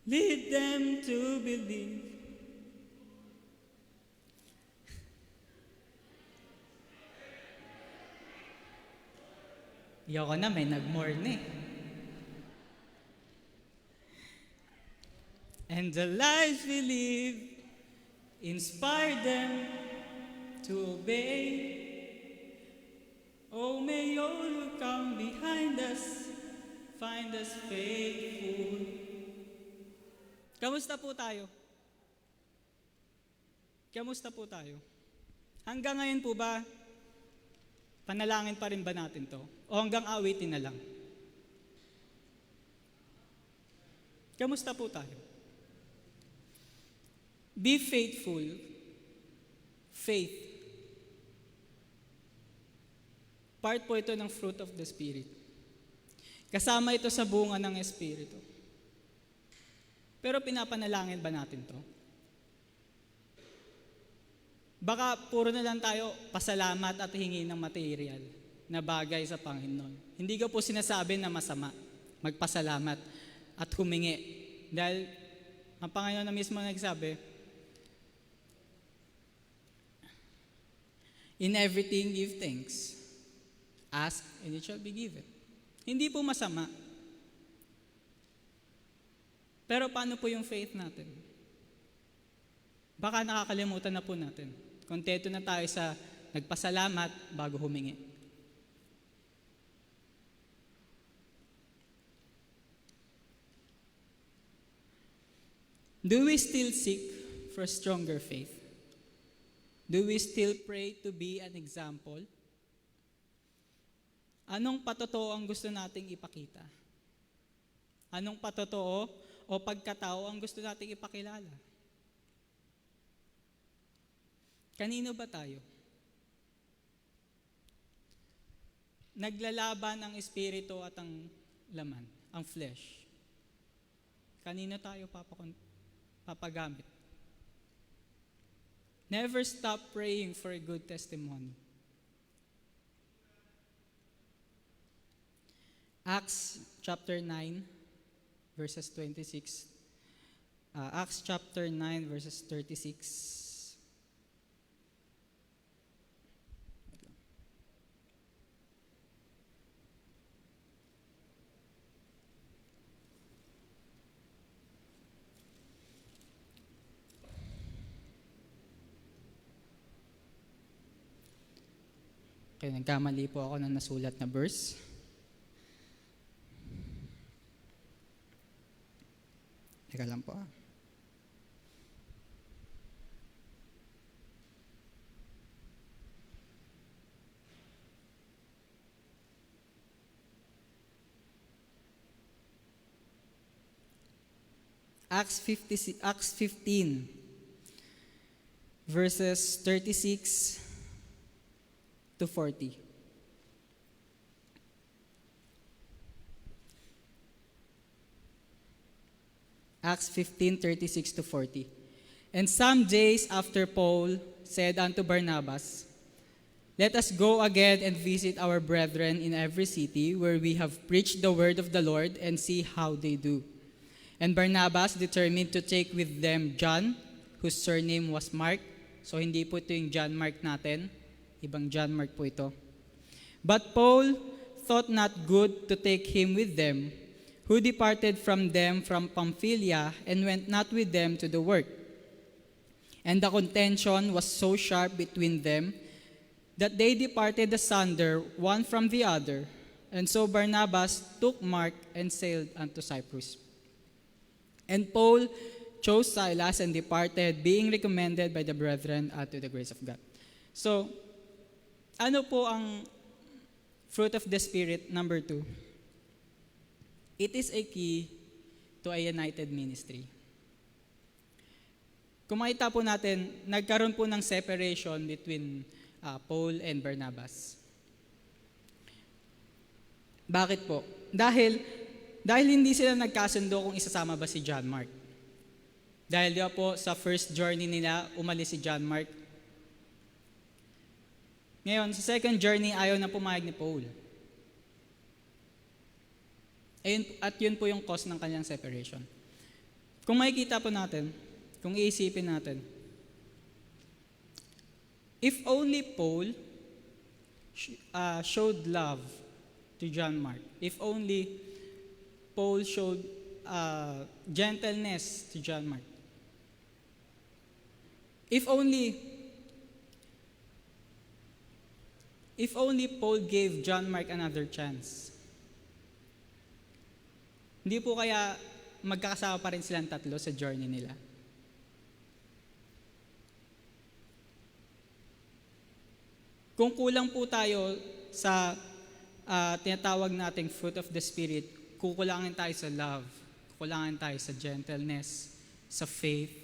lead them to believe. Yoko na, may nag-mourn eh. And the lives we live inspire them to obey. Oh, may all who come behind us find us faithful. Kamusta po tayo? Kamusta po tayo? Hanggang ngayon po ba, panalangin pa rin ba natin to? O hanggang awitin na lang? Kamusta po tayo? Be faithful. Faith. Part po ito ng fruit of the Spirit. Kasama ito sa bunga ng Espiritu. Pero pinapanalangin ba natin to? Baka puro na lang tayo pasalamat at hingi ng material na bagay sa Panginoon. Hindi ko po sinasabi na masama magpasalamat at humingi. Dahil ang Panginoon na mismo nagsabi, in everything give thanks. Ask and it shall be given. Hindi po masama. Pero paano po yung faith natin? Baka nakakalimutan na po natin. Kontento na tayo sa nagpasalamat bago humingi. Do we still seek for stronger faith? Do we still pray to be an example? Anong patotoo ang gusto nating ipakita? Anong patotoo o pagkatao ang gusto nating ipakilala? Kanino ba tayo? Naglalaban ang espiritu at ang laman, ang flesh. Kanino tayo papagamit? Never stop praying for a good testimony. Acts chapter 9, verses 26. Acts chapter 9, verses 36. Okay, nagkamali po ako ng nasulat na verse. Teka lang po. Acts 15, verses 36 to 40. Acts 15:36 to 40. And some days after Paul said unto Barnabas, Let us go again and visit our brethren in every city where we have preached the word of the Lord and see how they do. And Barnabas determined to take with them John, whose surname was Mark. So hindi po ito yung John Mark natin. Ibang John Mark po ito. But Paul thought not good to take him with them, who departed from them from Pamphylia and went not with them to the work. And the contention was so sharp between them that they departed asunder one from the other. And so Barnabas took Mark and sailed unto Cyprus. And Paul chose Silas and departed, being recommended by the brethren unto the grace of God. So, ano po ang fruit of the Spirit, number 2? It is a key to a united ministry. Kung makita po natin, nagkaroon po ng separation between Paul and Barnabas. Bakit po? Dahil hindi sila nagkasundo kung isasama ba si John Mark. Dahil di ba po sa first journey nila, umalis si John Mark. Ngayon, sa second journey, ayaw na pumayag ni Paul. At yun po yung cause ng kanyang separation. Kung makikita po natin, kung iisipin natin, if only Paul showed love to John Mark, if only Paul showed gentleness to John Mark, if only Paul gave John Mark another chance, hindi po kaya magkakasama pa rin silang tatlo sa journey nila. Kung kulang po tayo sa tinatawag nating fruit of the Spirit, kukulangin tayo sa love, kukulangin tayo sa gentleness, sa faith,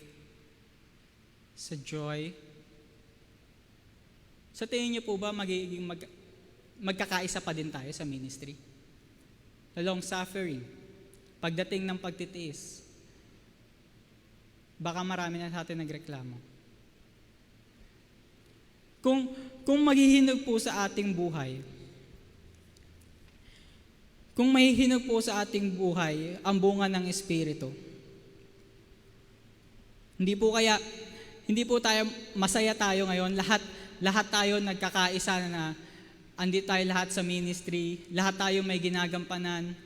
sa joy. Sa tingin niyo po ba magkakaisa pa din tayo sa ministry? The long suffering, pagdating ng pagtitiis, baka marami na sa atin nagreklamo. Kung maghihinog po sa ating buhay, kung mahihinog po sa ating buhay ang bunga ng Espiritu, hindi po tayo masaya tayo ngayon, lahat tayo nagkakaisa na andito tayo lahat sa ministry, lahat tayo may ginagampanan.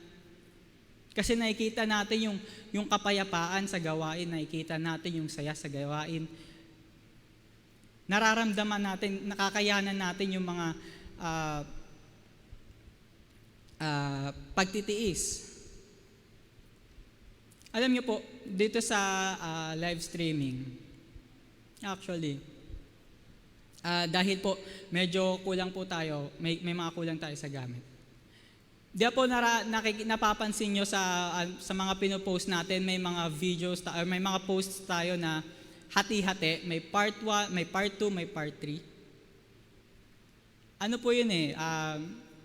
Kasi nakikita natin yung kapayapaan sa gawain, nakikita natin yung saya sa gawain. Nararamdaman natin, nakakayanan natin yung mga pagtitiis. Alam niyo po, dito sa live streaming, actually, dahil po medyo kulang po tayo, may mga kulang tayo sa gamit. Di po napapansin nyo sa mga pinopost natin, may mga videos, may mga posts tayo na hati-hati, may part 1, may part 2, may part 3. Ano po yun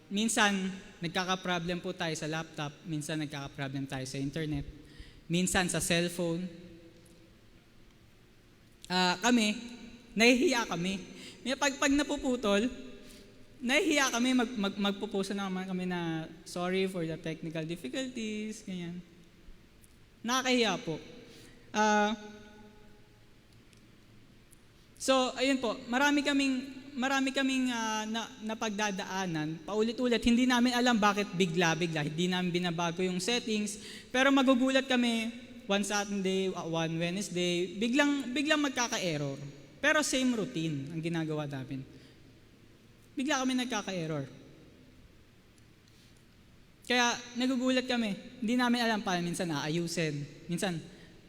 minsan nagkaka-problem po tayo sa laptop, minsan nagkaka-problem tayo sa internet, minsan sa cellphone. Nahihiya kami. Pag napuputol, nahihiya kami, magpuposa naman kami na sorry for the technical difficulties, ganyan. Nakakahiya po. So, ayun po, marami kaming napagdadaanan, paulit-ulit. Hindi namin alam bakit bigla-bigla, hindi namin binabago yung settings, pero magugulat kami one Saturday, one Wednesday, biglang magkaka-error. Pero same routine ang ginagawa namin. Bigla kami nagkaka-error. Kaya nagugulat kami, hindi namin alam paano minsan aayusin. Minsan,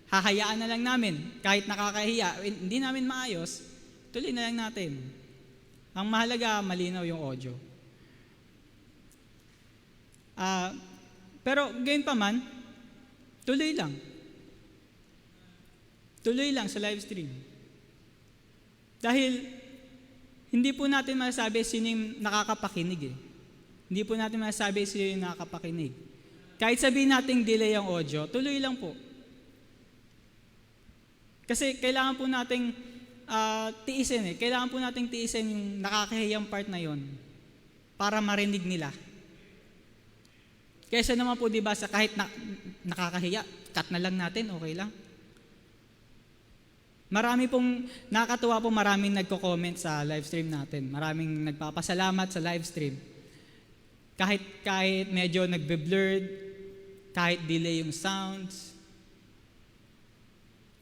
hahayaan na lang namin, kahit nakakahiya, hindi namin maayos, tuloy na lang natin. Ang mahalaga, malinaw yung audio. Pero gayon pa man, tuloy lang. Tuloy lang sa live stream. Dahil, hindi po natin masasabi sino yung nakakapakinig . Hindi po natin masasabi sino yung nakakapakinig. Kahit sabihin natin delay ang audio, tuloy lang po. Kasi kailangan po nating tiisin eh. Kailangan po nating tiisin yung nakakahiyang part na yon para marinig nila. Kaysa naman po, di ba, sa kahit nakakahiya, cut na lang natin, okay lang. Marami pong, nakakatuwa po, maraming nagko-comment sa live stream natin. Maraming nagpapasalamat sa live stream. Kahit medyo nagbe-blurred, kahit delay yung sounds.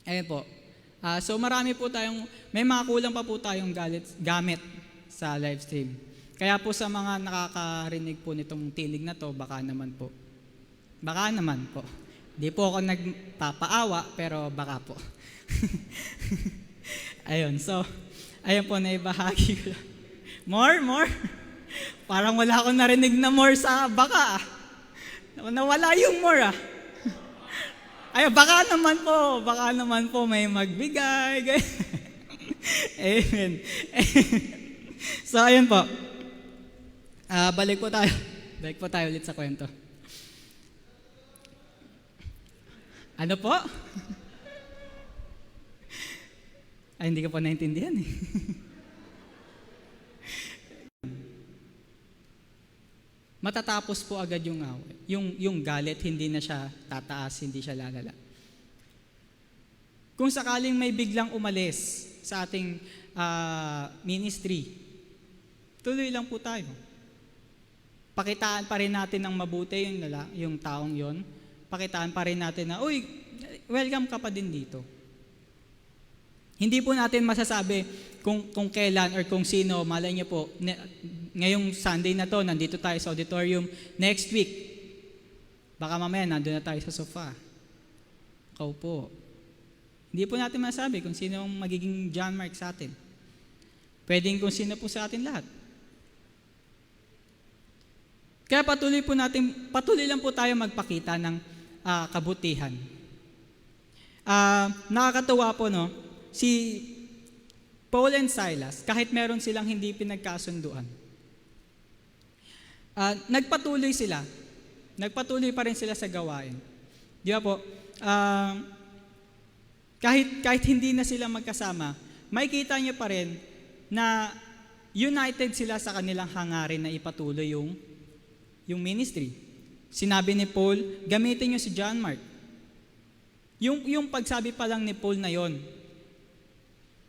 Ayun po. So marami po tayong, may mga kulang pa po tayong gamit sa live stream. Kaya po sa mga nakakarinig po nitong tinig na to, baka naman po. Baka naman po. Di po ako nagpapaawa, pero baka po. Ayun, so, ayun po, naibahagi ko. More? Parang wala akong narinig na more sa baka. Nawala yung more ah. Ay, baka naman po may magbigay. Amen. So, ayun po. Balik po tayo ulit sa kwento. Ano po? Ay, hindi ko po naintindihan eh. Matatapos po agad yung away. Yung galit, hindi na siya tataas, hindi siya lalala. Kung sakaling may biglang umalis sa ating ministry, tuloy lang po tayo. Pakitaan pa rin natin ng mabuti yung taong yon. Pakitaan pa rin natin na, uy, welcome ka pa din dito. Hindi po natin masasabi kung kailan or kung sino. Malay niyo po, ngayong Sunday na to, nandito tayo sa auditorium. Next week, baka mamaya nandun na tayo sa sofa. Kaupo. Hindi po natin masasabi kung sino ang magiging John Mark sa atin. Pwedeng kung sino po sa atin lahat. Kaya patuloy lang po tayo magpakita ng kabutihan. Nakakatuwa po, no? Si Paul and Silas, kahit meron silang hindi pinagkasunduan, nagpatuloy sila. Nagpatuloy pa rin sila sa gawain. Di ba po? Kahit hindi na sila magkasama, makikita niyo pa rin na united sila sa kanilang hangarin na ipatuloy yung ministry. Sinabi ni Paul, gamitin niyo si John Mark. Yung pagsabi pa lang ni Paul na yon,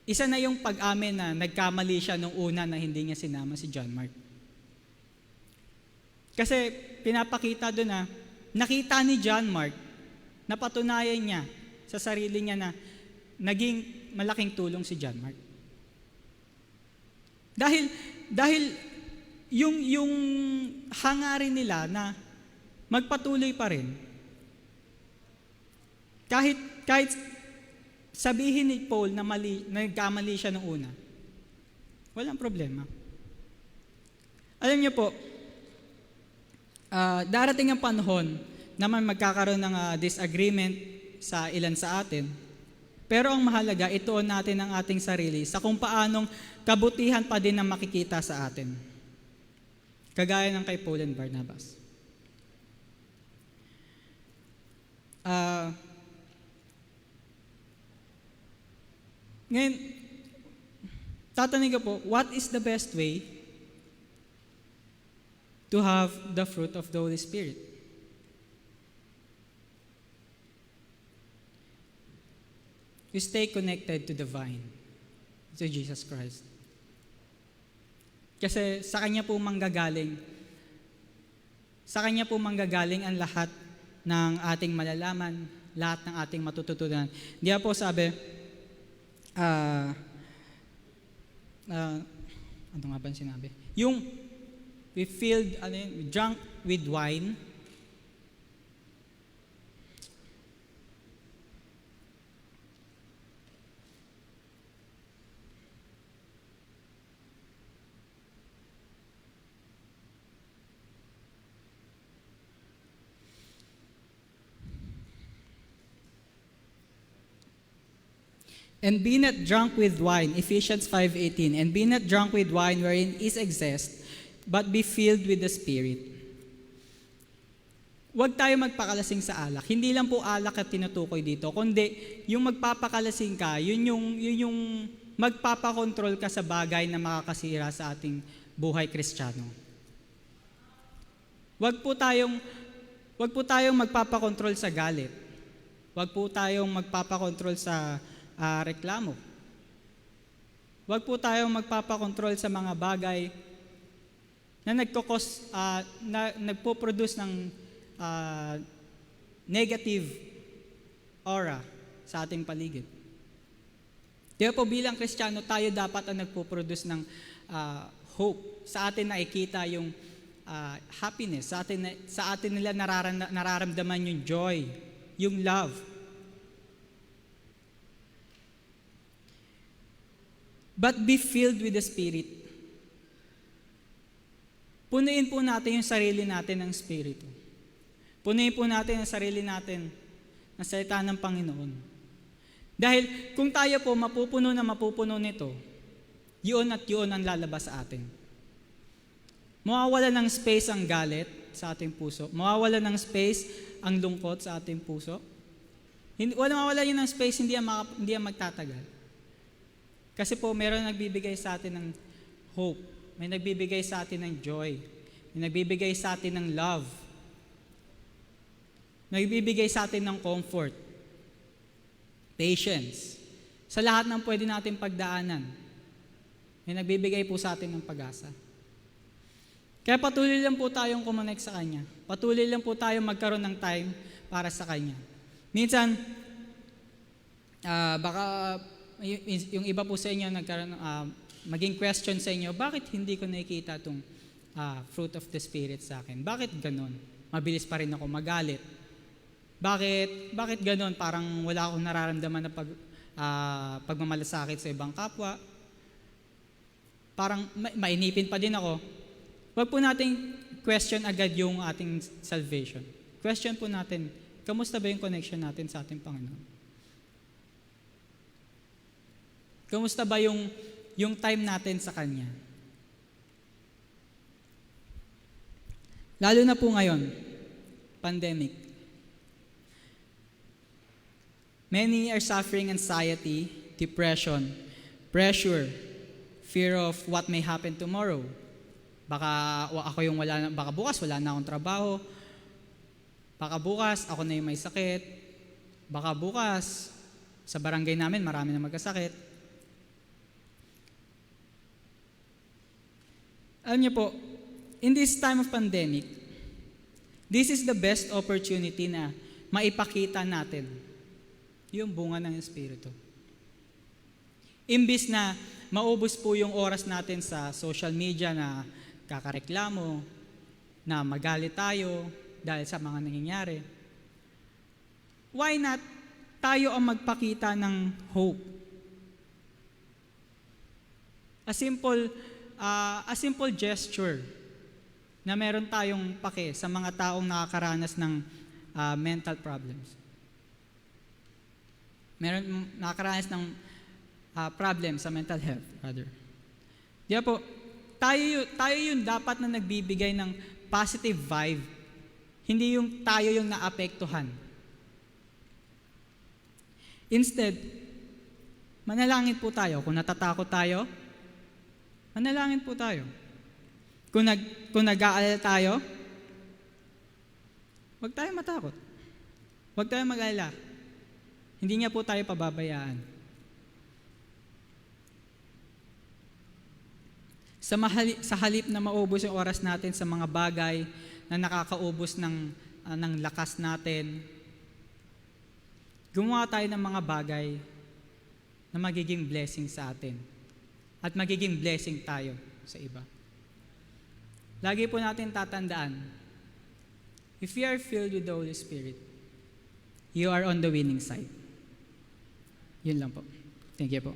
isa na yung pag-amin na nagkamali siya nung una na hindi niya sinama si John Mark. Kasi pinapakita doon na nakita ni John Mark, napatunayan niya sa sarili niya na naging malaking tulong si John Mark. Dahil yung hangarin nila na magpatuloy pa rin. Kahit sabihin ni Paul na nagkamali siya nung una, walang problema. Alam niyo po, darating ang panahon naman magkakaroon ng disagreement sa ilan sa atin. Pero ang mahalaga, ituon natin ang ating sarili sa kung paanong kabutihan pa din ang makikita sa atin. Kagaya ng kay Paul and Barnabas. Ngayon, tatanungin ko po, what is the best way to have the fruit of the Holy Spirit? You stay connected to the vine, to Jesus Christ. Kasi sa Kanya po manggagaling ang lahat ng ating malalaman, lahat ng ating matututunan. Diyan po sabi, ano nga ba sinabi? Yung drunk with wine, and be not drunk with wine, Ephesians 5:18, and be not drunk with wine wherein is excess, but be filled with the Spirit. huwag tayo magpakalasing sa alak. Hindi lang po alak at tinutukoy dito, kundi yung magpapakalasing ka, yun yung magpapakontrol ka sa bagay na makakasira sa ating buhay Kristiyano. Huwag po tayong magpapakontrol sa galit. Huwag po tayong magpapakontrol sa reklamo. Huwag po tayong magpapakontrol sa mga bagay na nagpo-produce ng negative aura sa ating paligid. Kaya po bilang Kristiyano, tayo dapat ang nagpo-produce ng hope. Sa atin nakikita yung happiness. Sa atin nila nararamdaman yung joy, yung love. But be filled with the Spirit. Punuin po natin yung sarili natin ng Espiritu. Punuin po natin ang sarili natin ng salita ng Panginoon. Dahil kung tayo po mapupuno nito, yun at yun ang lalabas sa atin. Mawawala ng space ang galit sa ating puso. Mawawala ng space ang lungkot sa ating puso. Mawawala yun ng space, hindi yan magtatagal. Kasi po, meron nagbibigay sa atin ng hope. May nagbibigay sa atin ng joy. May nagbibigay sa atin ng love. Nagbibigay sa atin ng comfort. Patience. Sa lahat ng pwede natin pagdaanan, may nagbibigay po sa atin ng pag-asa. Kaya patuloy lang po tayong kumonek sa Kanya. Patuloy lang po tayong magkaroon ng time para sa Kanya. Minsan, baka yung iba po sa inyo maging question sa inyo, bakit hindi ko nakikita itong fruit of the Spirit sa akin? Bakit ganon? Mabilis pa rin ako magalit. Bakit ganon? Parang wala akong nararamdaman na pagmamalasakit sa ibang kapwa. Parang mainipin pa din ako. Huwag po nating question agad yung ating salvation. Question po natin, kamusta ba yung connection natin sa ating Panginoon? Kamusta ba yung time natin sa Kanya? Lalo na po ngayon, pandemic. Many are suffering anxiety, depression, pressure, fear of what may happen tomorrow. Baka bukas wala na akong trabaho. Baka bukas ako na yung may sakit. Baka bukas sa barangay namin marami na magkasakit. Alam niyo po, in this time of pandemic, this is the best opportunity na maipakita natin yung bunga ng Espiritu. Imbis na maubos po yung oras natin sa social media na kakareklamo, na magalit tayo dahil sa mga nangyayari, why not tayo ang magpakita ng hope? A simple gesture na meron tayong pake sa mga taong nakakaranas ng mental problems. Meron nakakaranas ng problem sa mental health, rather. Di po, tayo yung dapat na nagbibigay ng positive vibe. Hindi yung tayo yung naapektuhan. Instead, manalangin po tayo. Kung natatakot tayo, manalangin po tayo. Kung nag-aalala tayo, huwag tayo matakot. Huwag tayo mag-alala. Hindi niya po tayo pababayaan. Sa halip na maubos yung oras natin sa mga bagay na nakakaubos ng lakas natin, gumawa tayo ng mga bagay na magiging blessing sa atin. At magiging blessing tayo sa iba. Lagi po natin tatandaan, if you are filled with the Holy Spirit, you are on the winning side. Yun lang po. Thank you po.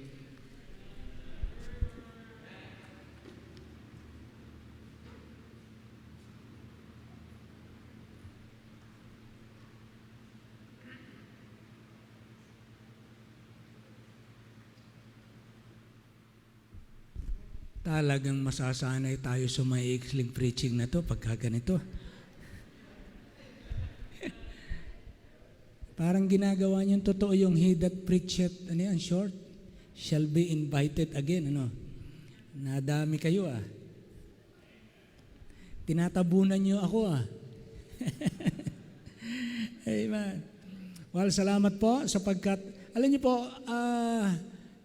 Talagang masasanay tayo sa maiikling preaching na to pagka ganito. Parang ginagawa niyong totoo yung he that preacheth, ano yan, short, shall be invited again, ano. Nadami kayo ah. Tinatabunan niyo ako ah. Amen. Well, salamat po sapagkat, alam niyo po,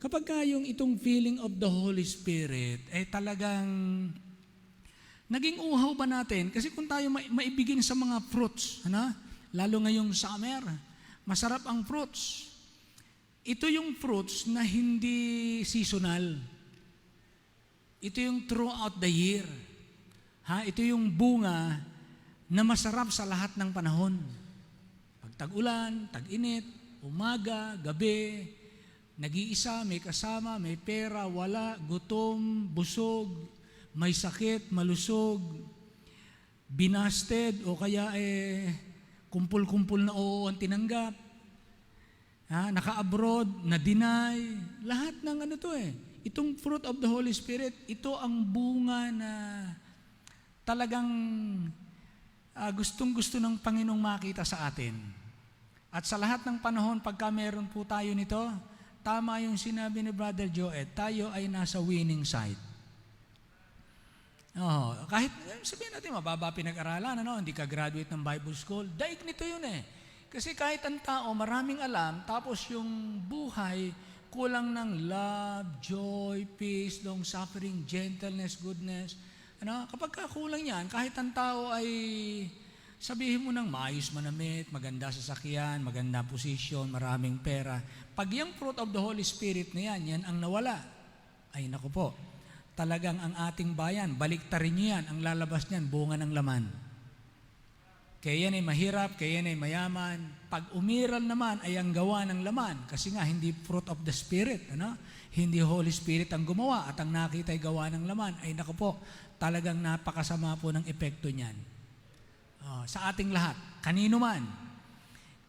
kapag yung itong feeling of the Holy Spirit, talagang naging uhaw ba natin? Kasi kung tayo maibigin sa mga fruits, ano? Lalo ngayong summer, masarap ang fruits. Ito yung fruits na hindi seasonal. Ito yung throughout the year. Ito yung bunga na masarap sa lahat ng panahon. Pag tag-ulan, tag-init, umaga, gabi, nag-iisa, may kasama, may pera, wala, gutom, busog, may sakit, malusog, binasted, o kaya kumpul-kumpul na oo ang tinanggap, naka-abroad, na-deny, lahat ng ano to Itong fruit of the Holy Spirit, ito ang bunga na talagang gustong-gusto ng Panginoong makita sa atin. At sa lahat ng panahon, pagka meron po tayo nito, tama yung sinabi ni Brother Joed, tayo ay nasa winning side. Kahit sabihin natin, mababa pinag-aralan, hindi ka graduate ng Bible school, daig nito yun Kasi kahit ang tao, maraming alam, tapos yung buhay, kulang ng love, joy, peace, long-suffering, gentleness, goodness. Kapag kulang yan, kahit ang tao ay sabihin mo ng maayos manamit, maganda sasakyan, maganda posisyon, maraming pera. Pag yung fruit of the Holy Spirit na yan ang nawala. Ay naku po, talagang ang ating bayan, baliktarin niyo yan, ang lalabas niyan, bunga ng laman. Kaya yan ay mahirap, kaya yan ay mayaman. Pag umiral naman ay ang gawa ng laman. Kasi nga, hindi fruit of the Spirit. Hindi Holy Spirit ang gumawa at ang nakita ay gawa ng laman. Ay naku po, talagang napakasama po ng epekto niyan. Sa ating lahat, kanino man.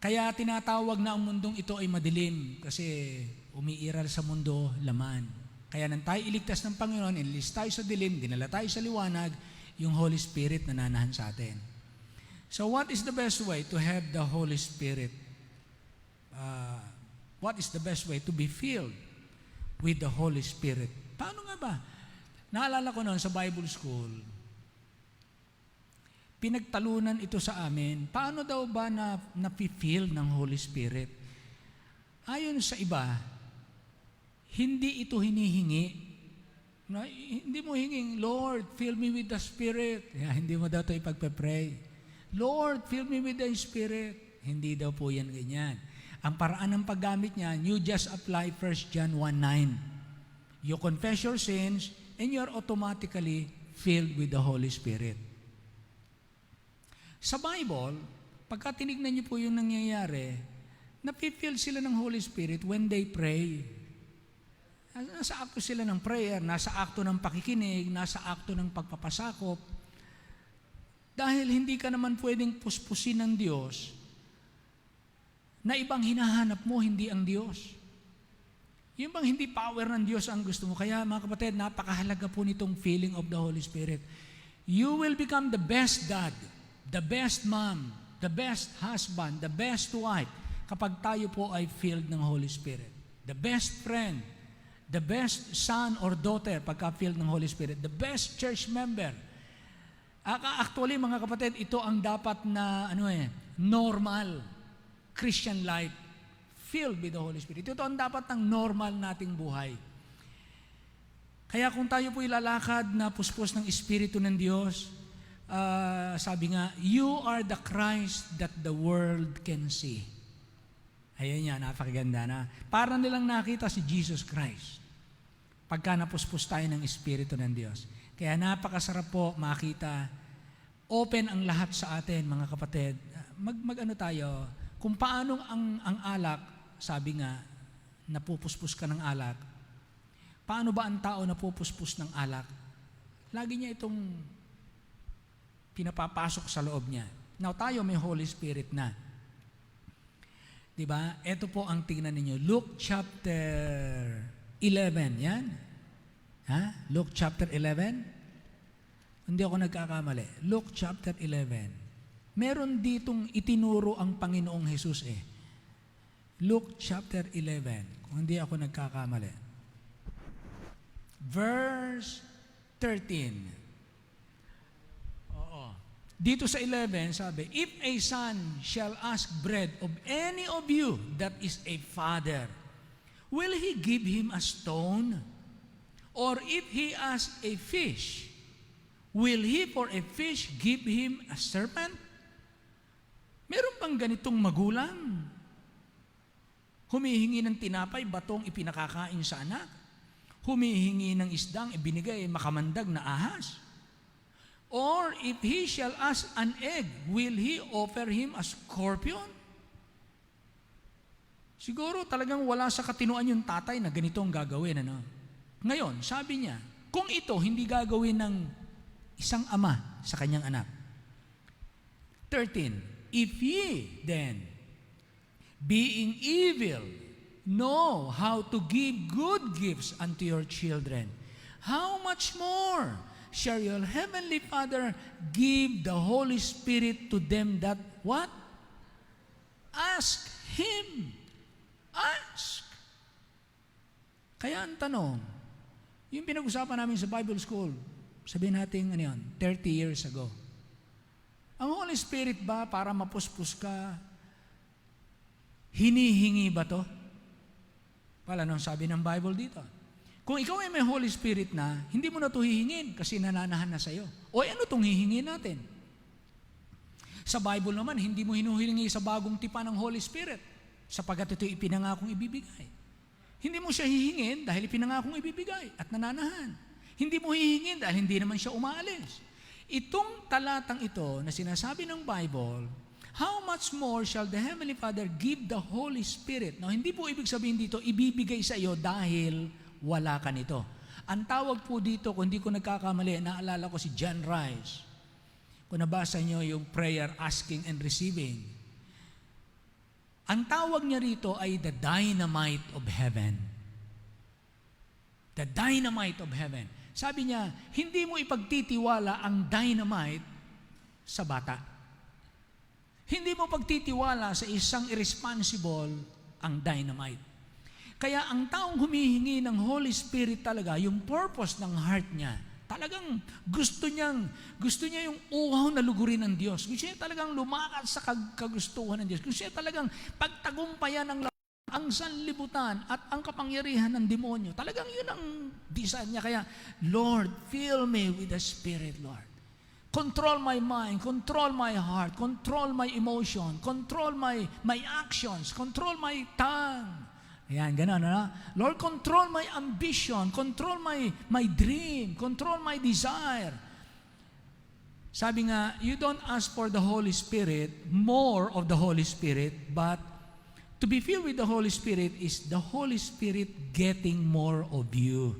Kaya tinatawag na ang mundong ito ay madilim kasi umiiral sa mundo laman. Kaya nang tayo iligtas ng Panginoon, inilis tayo sa dilim, dinala tayo sa liwanag, yung Holy Spirit na nanahan sa atin. So what is the best way to have the Holy Spirit? What is the best way to be filled with the Holy Spirit? Paano nga ba? Naalala ko noon sa Bible School, pinagtalunan ito sa amin. Paano daw ba na-feel ng Holy Spirit? Ayon sa iba, hindi ito hinihingi. Hindi mo hinging, Lord, fill me with the Spirit. Hindi mo daw ito ipagpe-pray. Lord, fill me with the Spirit. Hindi daw po yan ganyan. Ang paraan ng paggamit niya, you just apply 1 John 1:9. You confess your sins and you're automatically filled with the Holy Spirit. Sa Bible, pagka tinignan niyo po yung nangyayari, napifill sila ng Holy Spirit when they pray. Nasa akto sila ng prayer, nasa akto ng pakikinig, nasa akto ng pagpapasakop. Dahil hindi ka naman pwedeng puspusin ng Diyos na ibang hinahanap mo, hindi ang Diyos. Yung bang hindi power ng Diyos ang gusto mo. Kaya mga kapatid, napakahalaga po nitong feeling of the Holy Spirit. You will become the best dad, the best mom, the best husband, the best wife kapag tayo po ay filled ng Holy Spirit. The best friend, the best son or daughter pagka filled ng Holy Spirit, the best church member. Actually, mga kapatid, ito ang dapat na normal Christian life filled with the Holy Spirit. Ito ang dapat ng normal nating buhay. Kaya kung tayo po ilalakad na puspos ng Espiritu ng Diyos, sabi nga, you are the Christ that the world can see. Ayan yan, napakaganda na. Para nilang nakita si Jesus Christ pagka napuspos tayo ng Espiritu ng Diyos. Kaya napakasarap po makita, open ang lahat sa atin, mga kapatid. Mag-ano tayo, kung paano ang alak, sabi nga, napupuspos ka ng alak, paano ba ang tao napupuspos ng alak? Lagi niya itong pinapapasok sa loob niya. Now, tayo may Holy Spirit na. Diba? Ito po ang tingnan ninyo. Luke chapter 11, yan. Luke chapter 11. Hindi ako nagkakamali. Luke chapter 11. Meron ditong itinuro ang Panginoong Jesus Luke chapter 11, kung hindi ako nagkakamali. Verse 13. Oo. Dito sa 11, sabi, if a son shall ask bread of any of you that is a father, will he give him a stone? Or if he asks a fish, will he for a fish give him a serpent? Meron bang ganitong magulang? Humihingi ng tinapay, batong ipinakakain sa anak. Humihingi ng isdang ibinigay makamandag na ahas. Or if he shall ask an egg, will he offer him a scorpion? Siguro talagang wala sa katinuan yung tatay na ganito ang gagawin. Ano? Ngayon, sabi niya, kung ito hindi gagawin ng isang ama sa kanyang anak. 13. If ye then, being evil, know how to give good gifts unto your children, how much more shall your heavenly Father give the Holy Spirit to them that what? Ask Him. Ask. Kaya ang tanong, yung pinag-usapan namin sa Bible School, sabihin natin, 30 years ago. Ang Holy Spirit ba para mapuspos ka, hinihingi ba to? Wala nang sabi ng Bible dito. Kung ikaw ay may Holy Spirit na, hindi mo na ito hihingin kasi nananahan na sa'yo. O ano itong hihingin natin? Sa Bible naman, hindi mo hinuhilingi sa bagong tipa ng Holy Spirit sapagat ito ipinangakong ibibigay. Hindi mo siya hihingin dahil ipinangakong ibibigay at nananahan. Hindi mo hihingin dahil hindi naman siya umaalis. Itong talatang ito na sinasabi ng Bible, how much more shall the Heavenly Father give the Holy Spirit? Now, hindi po ibig sabihin dito, ibibigay sa iyo dahil wala ka nito. Ang tawag po dito, kung hindi ko nagkakamali, naalala ko si John Rice. Kung nabasa niyo yung prayer, asking and receiving. Ang tawag niya rito ay the dynamite of heaven. The dynamite of heaven. Sabi niya, hindi mo ipagtitiwala ang dynamite sa bata. Hindi mo pagtitiwala sa isang irresponsible ang dynamite. Kaya ang taong humihingi ng Holy Spirit talaga, yung purpose ng heart niya, talagang gusto niya yung uhaw na lugurin ng Diyos. Gusto niya talagang lumakad sa kagustuhan ng Diyos. Gusto niya talagang pagtagumpayan ng ang sanlibutan at ang kapangyarihan ng demonyo. Talagang yun ang design niya. Kaya, Lord, fill me with the Spirit, Lord. Control my mind, control my heart, control my emotion, control my actions, control my tongue. Ayan, gano'n, ano? Lord, control my ambition, control my dream, control my desire. Sabi nga, you don't ask for the Holy Spirit, more of the Holy Spirit, but to be filled with the Holy Spirit is the Holy Spirit getting more of you.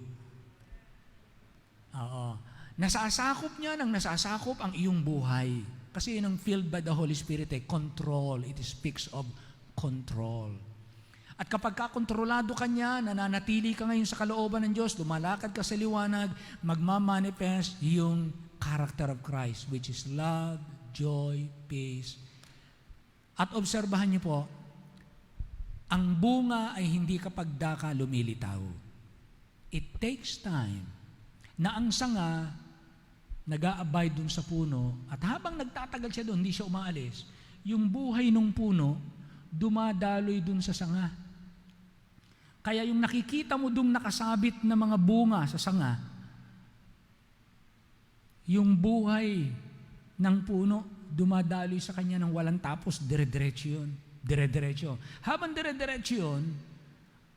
Oo. Nasasakop niya ng nasasakop ang iyong buhay. Kasi yun ang filled by the Holy Spirit, control. It speaks of control. At kapag kakontrolado ka niya, nananatili ka ngayon sa kalooban ng Diyos, lumalakad ka sa liwanag, magmamanifest yung character of Christ, which is love, joy, peace. At obserbahan niyo po, ang bunga ay hindi kapag daka lumilitaw. It takes time na ang sanga nag-a-abide dun sa puno at habang nagtatagal siya doon, hindi siya umaalis, yung buhay ng puno dumadaloy dun sa sanga. Kaya yung nakikita mo dun nakasabit na mga bunga sa sanga, yung buhay ng puno dumadaloy sa kanya ng walang tapos, dire-diretso yun. Dire-diretso. Habang dire-diretso yun,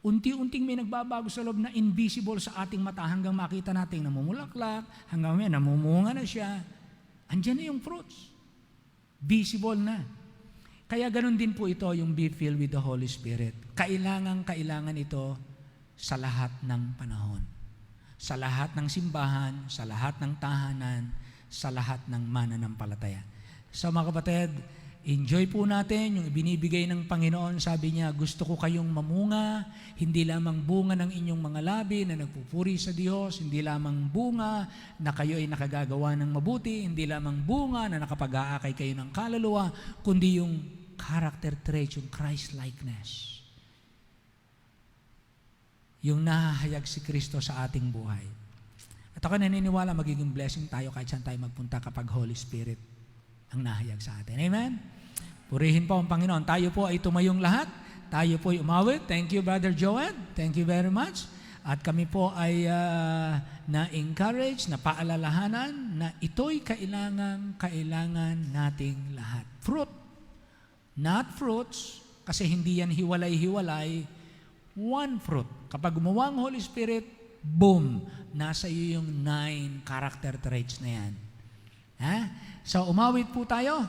unti-unting may nagbabago sa loob na invisible sa ating mata hanggang makita natin namumulaklak, hanggang may namumunga na siya. Andiyan na yung fruits. Visible na. Kaya ganun din po ito, yung be filled with the Holy Spirit. Kailangan ito sa lahat ng panahon. Sa lahat ng simbahan, sa lahat ng tahanan, sa lahat ng mananampalataya. So mga kapatid, enjoy po natin yung ibinibigay ng Panginoon. Sabi niya, gusto ko kayong mamunga, hindi lamang bunga ng inyong mga labi na nagpupuri sa Diyos, hindi lamang bunga na kayo ay nakagagawa ng mabuti, hindi lamang bunga na nakapag-aakay kayo ng kaluluwa, kundi yung character trait, yung Christ-likeness. yung nahahayag si Kristo sa ating buhay. At ako naniniwala magiging blessing tayo kahit saan tayo magpunta kapag Holy Spirit ang nahayag sa atin. Amen? Purihin po ang Panginoon. Tayo po ay tumayong lahat. Tayo po ay umawit. Thank you, Brother Joel. Thank you very much. At kami po ay na-encourage, na paalalahanan na ito'y kailangan nating lahat. Fruit, not fruits, kasi hindi yan hiwalay-hiwalay. One fruit. Kapag gumawa ang Holy Spirit, boom, nasa iyo yung 9 character traits na yan. Ha? So, umawit po tayo.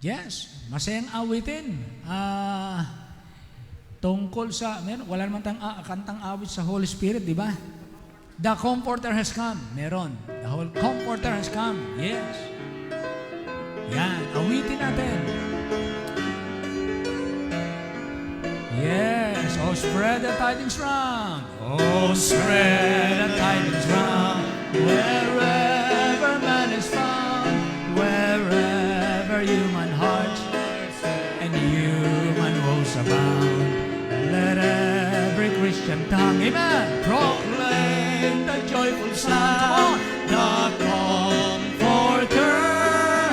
Yes, masayang awitin. Tungkol sa, wala naman kantang awit sa Holy Spirit, di ba? The Comforter has come. Meron. The whole Comforter has come. Yes. Yan, awitin natin. Yes, oh spread the tidings round. Oh spread the tidings round. Wherever man is found, wherever human hearts and human woes abound, let every Christian tongue, amen, proclaim the joyful sound. The Comforter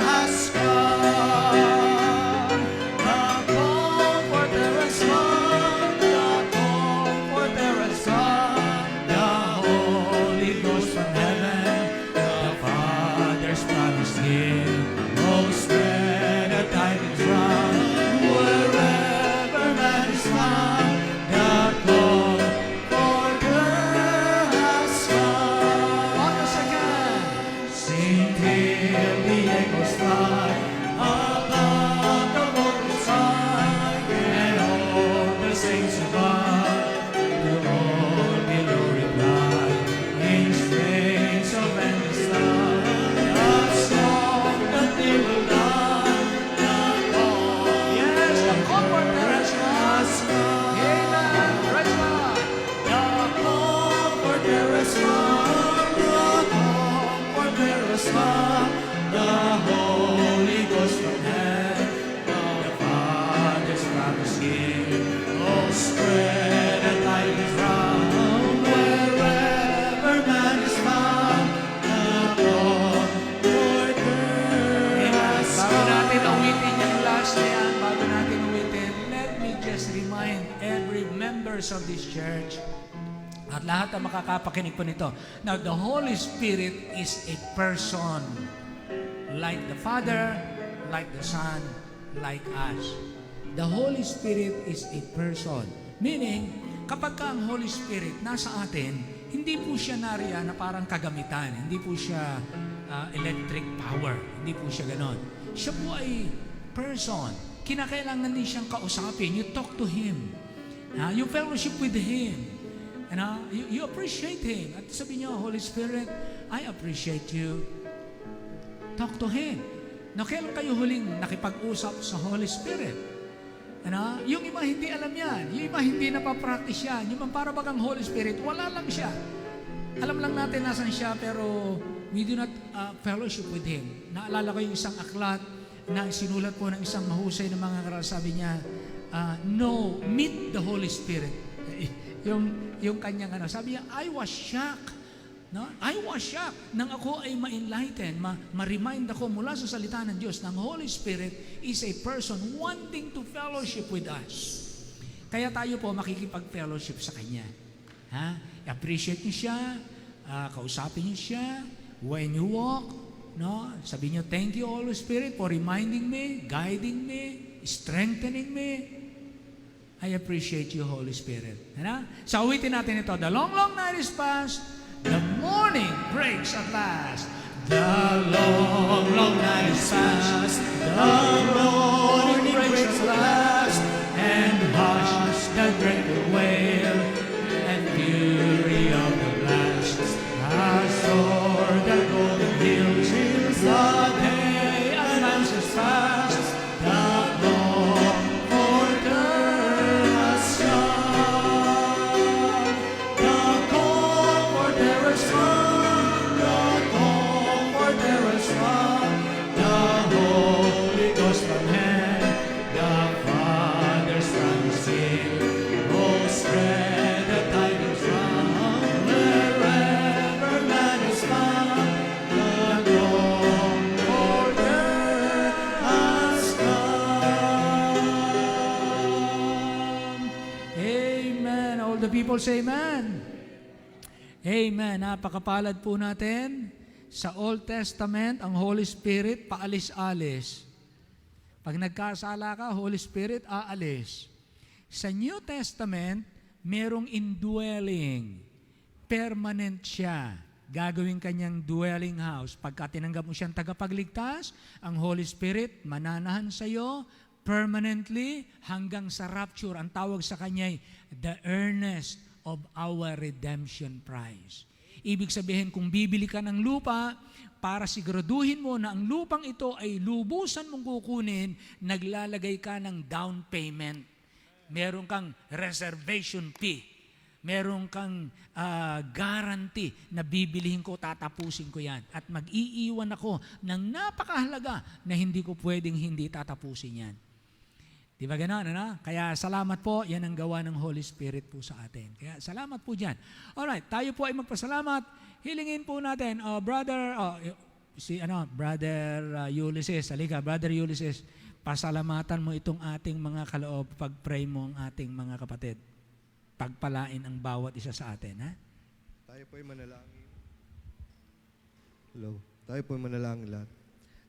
has come. The Comforter has come. The Comforter has come. The Holy Ghost from heaven, the Father's promised gift. Oh, spread the tidings round. Wherever man is found, the Comforter has come. On the second, sing till the echoes fly above the mountain side, and all the saints above to all below reply in strains of endless love. A song that they will learn. Yes, the Comforter has come. Amen. Praise God. The Comforter has come. The Comforter has come. The Holy Ghost from heaven, the Father's promised gift. Oh, spread the tidings round. Wherever man is found, the Comforter has come. Bago natin awitin yung last na yan, bago natin awitin, let me just remind every members of this church at lahat ang makakapakinig po nito. Now, the Holy Spirit is a person, like the Father, like the Son, like us. The Holy Spirit is a person. Meaning, kapag ka ang Holy Spirit nasa atin, hindi po siya nariyan na parang kagamitan. Hindi po siya electric power. Hindi po siya ganon. Siya po ay person. Kinakailangan din siyang kausapin. You talk to Him. You fellowship with Him. And you appreciate Him. At sabi niyo, Holy Spirit, I appreciate you. Talk to Him. Na kailan kayo huling nakipag-usap sa Holy Spirit? Yung iba hindi alam yan. Yung iba hindi napapractice yan. Yung para bagang Holy Spirit, wala lang siya. Alam lang natin nasan siya, pero we do not fellowship with Him. Naalala ko yung isang aklat na sinulat po ng isang mahusay na mga karal. Sabi niya, meet the Holy Spirit. yung kanyang sabi niya, I was shocked. No? I was shocked nang ako ay ma-enlighten, ma-remind ako mula sa salita ng Diyos ng Holy Spirit is a person wanting to fellowship with us. Kaya tayo po makikipag-fellowship sa Kanya. Appreciate niyo siya, kausapin niyo siya, when you walk, no? Sabi niyo, thank you Holy Spirit for reminding me, guiding me, strengthening me. I appreciate you Holy Spirit. So awitin natin ito, the long, long night is past, the morning breaks at last. The long, long night is past. The morning breaks at last. And hush the dreadful wail and fury of the blast. As o'er the golden hills the day advances fast. The Comforter has come. The Comforter has come. The Comforter has come. The Holy Ghost from heaven, the people say amen. Amen. Napakapalad po natin. Sa Old Testament, ang Holy Spirit, paalis-alis. Pag nagkasala ka, Holy Spirit, aalis. Sa New Testament, merong indwelling. Permanent siya. Gagawin kanyang dwelling house. Pagka tinanggap mo siyang tagapagligtas, ang Holy Spirit mananahan sa iyo permanently hanggang sa rapture. Ang tawag sa kanya ay the earnest of our redemption price. Ibig sabihin, kung bibili ka ng lupa, para siguraduhin mo na ang lupang ito ay lubusan mong kukunin, naglalagay ka ng down payment. Meron kang reservation fee. Meron kang guarantee na bibilihin ko, tatapusin ko yan. At mag-iiwan ako ng napakahalaga na hindi ko pwedeng hindi tatapusin yan. Di ba gano'n? Ano? Kaya salamat po, yan ang gawa ng Holy Spirit po sa atin. Kaya salamat po dyan. Alright, tayo po ay magpasalamat. Hilingin po natin, Brother Ulysses, halika, Brother Ulysses, pasalamatan mo itong ating mga kaloob, pag-pray mo ang ating mga kapatid. Pagpalain ang bawat isa sa atin, ha? Tayo po ay manalangin. Hello. Tayo po ay manalangin lahat.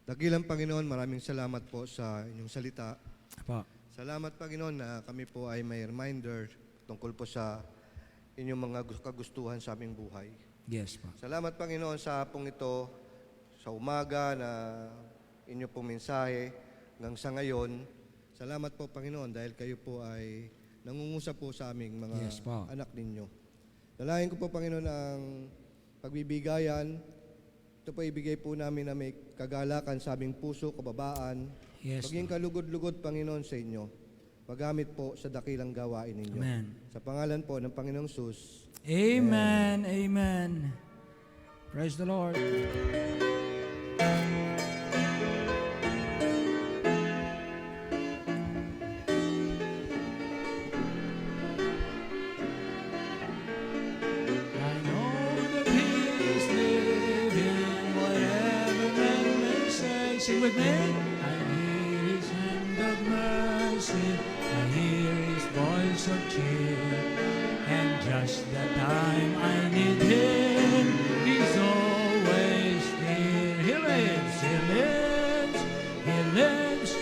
Dakilang Panginoon, maraming salamat po sa inyong salita. Apo. Salamat Panginoon na kami po ay may reminder tungkol po sa inyong mga kagustuhan sa aming buhay. Yes po. Salamat Panginoon sa hapong ito, sa umaga na inyo pong mensahe hanggang sa ngayon. Salamat po Panginoon dahil kayo po ay nangungusap po sa aming mga Yes, po. anak ninyo. Dalangin ko po Panginoon ang pagbibigayan. Ito po ibigay po namin na may kagalakan sa aming puso, kababaan. Yes, Maging kalugod-lugod Panginoon sa inyo. Paggamit po sa dakilang gawain ninyo. Amen. Sa pangalan po ng Panginoong Sus. Amen. Amen. Praise the Lord. I know that He is living, whatever men may say. Sing with me. I hear His hand of mercy. I hear His voice of cheer. And just the time I need Him, He's always near. He lives, He lives, He lives.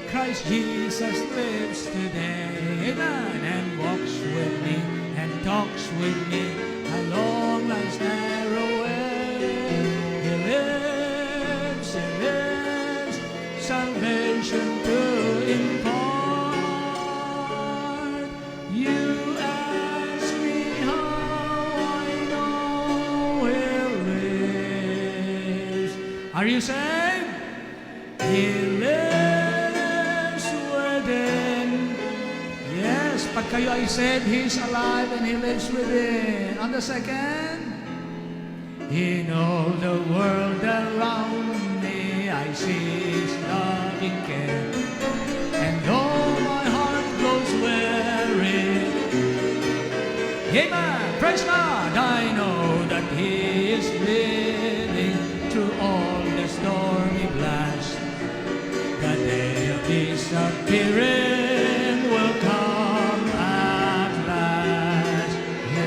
Christ Jesus lives today. Amen. And walks with me and talks with me along life's narrow way. He lives, He lives, salvation to impart. You ask me how I know He lives. Are you saved? He lives within. Yes, pag kayo ay saved, He's alive and He lives within. On the second, in all the world around me, I see His loving care. And though my heart grows weary, amen, praise God, I know that He is living through all the stormy blast. The day of disappearing will come at last. He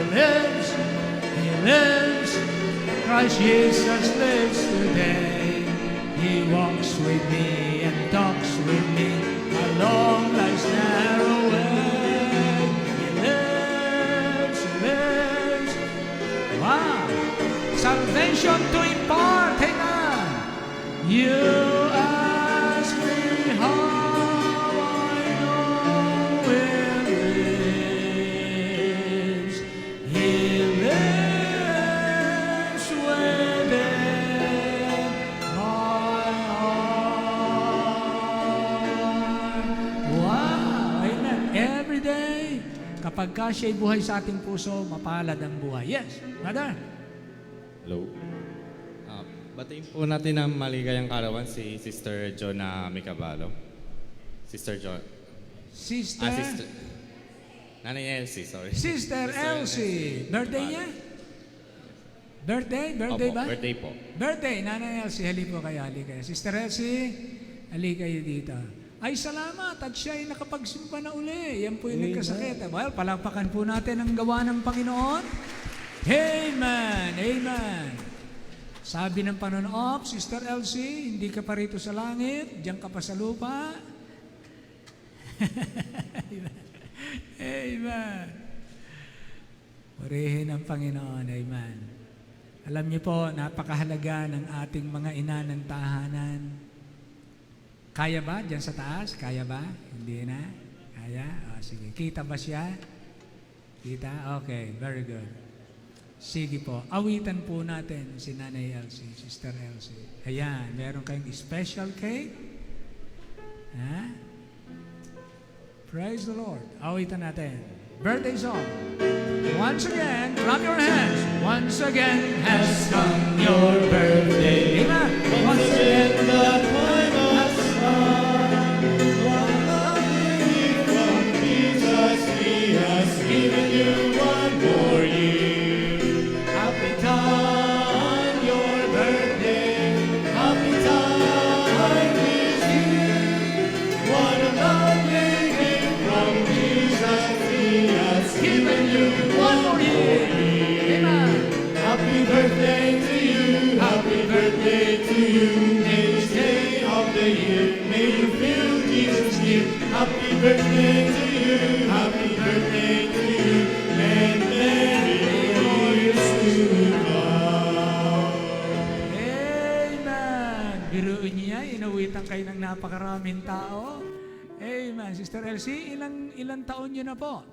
lives, Christ Jesus lives today. He walks with me and talks with me along life's narrow way. He lives. Wow! Salvation to impart, amen. You ask me how I know He lives. He lives within my heart. Wow! Amen. Every day, kapag ka siya'y buhay sa ating puso, mapalad ang buhay. Yes, brother. Hello. Batiin po natin ng maligayang karawan si Sister Jonah Micabalo. Sister John. Sister. Sister. Nanay Elsie, sorry. Sister Elsie. Birthday niya? Birthday Opo, ba? birthday po. Birthday, Nanay Elsie. Hali po kayo, hali kayo. Sister Elsie, hali kayo dito. ay salamat at siya ay nakapagsimba na uli. Yan po yung nagkasakit. Well, palakpakan po natin ang gawa ng Panginoon. Amen! Amen! Sabi ng Panginoon, Sister Elsie, hindi ka pa rito sa langit, diyan ka pa sa lupa. Amen! Purihin ang Panginoon. Amen. Alam niyo po, napakahalaga ng ating mga ina ng tahanan. Kaya ba diyan sa taas? Kaya ba? Hindi na? Kaya? O, sige. Kita ba siya? Kita? Okay, very good. Sige po. Awitan po natin si Nanay Elsie, Sister Elsie. Ayan, meron kayong special cake. Ha? Praise the Lord. Awitan natin. Birthday song. Once again, clap your hands. Once again has come your birthday. Amen. Once again the time has come. One lovely from Jesus, He has given you one more year. Happy time, your birthday. Happy time is here. What a lovely gift from Jesus. Given you one more year. Amen. Happy birthday to you. Happy birthday to you. Each day of the year, may you feel Jesus near. Happy birthday to you. Happy birthday to you. And many years to come. Amen. Biruin niya, inawitan kayo ng napakaraming tao. Amen. Sister Elsie, ilang taon niyo na po?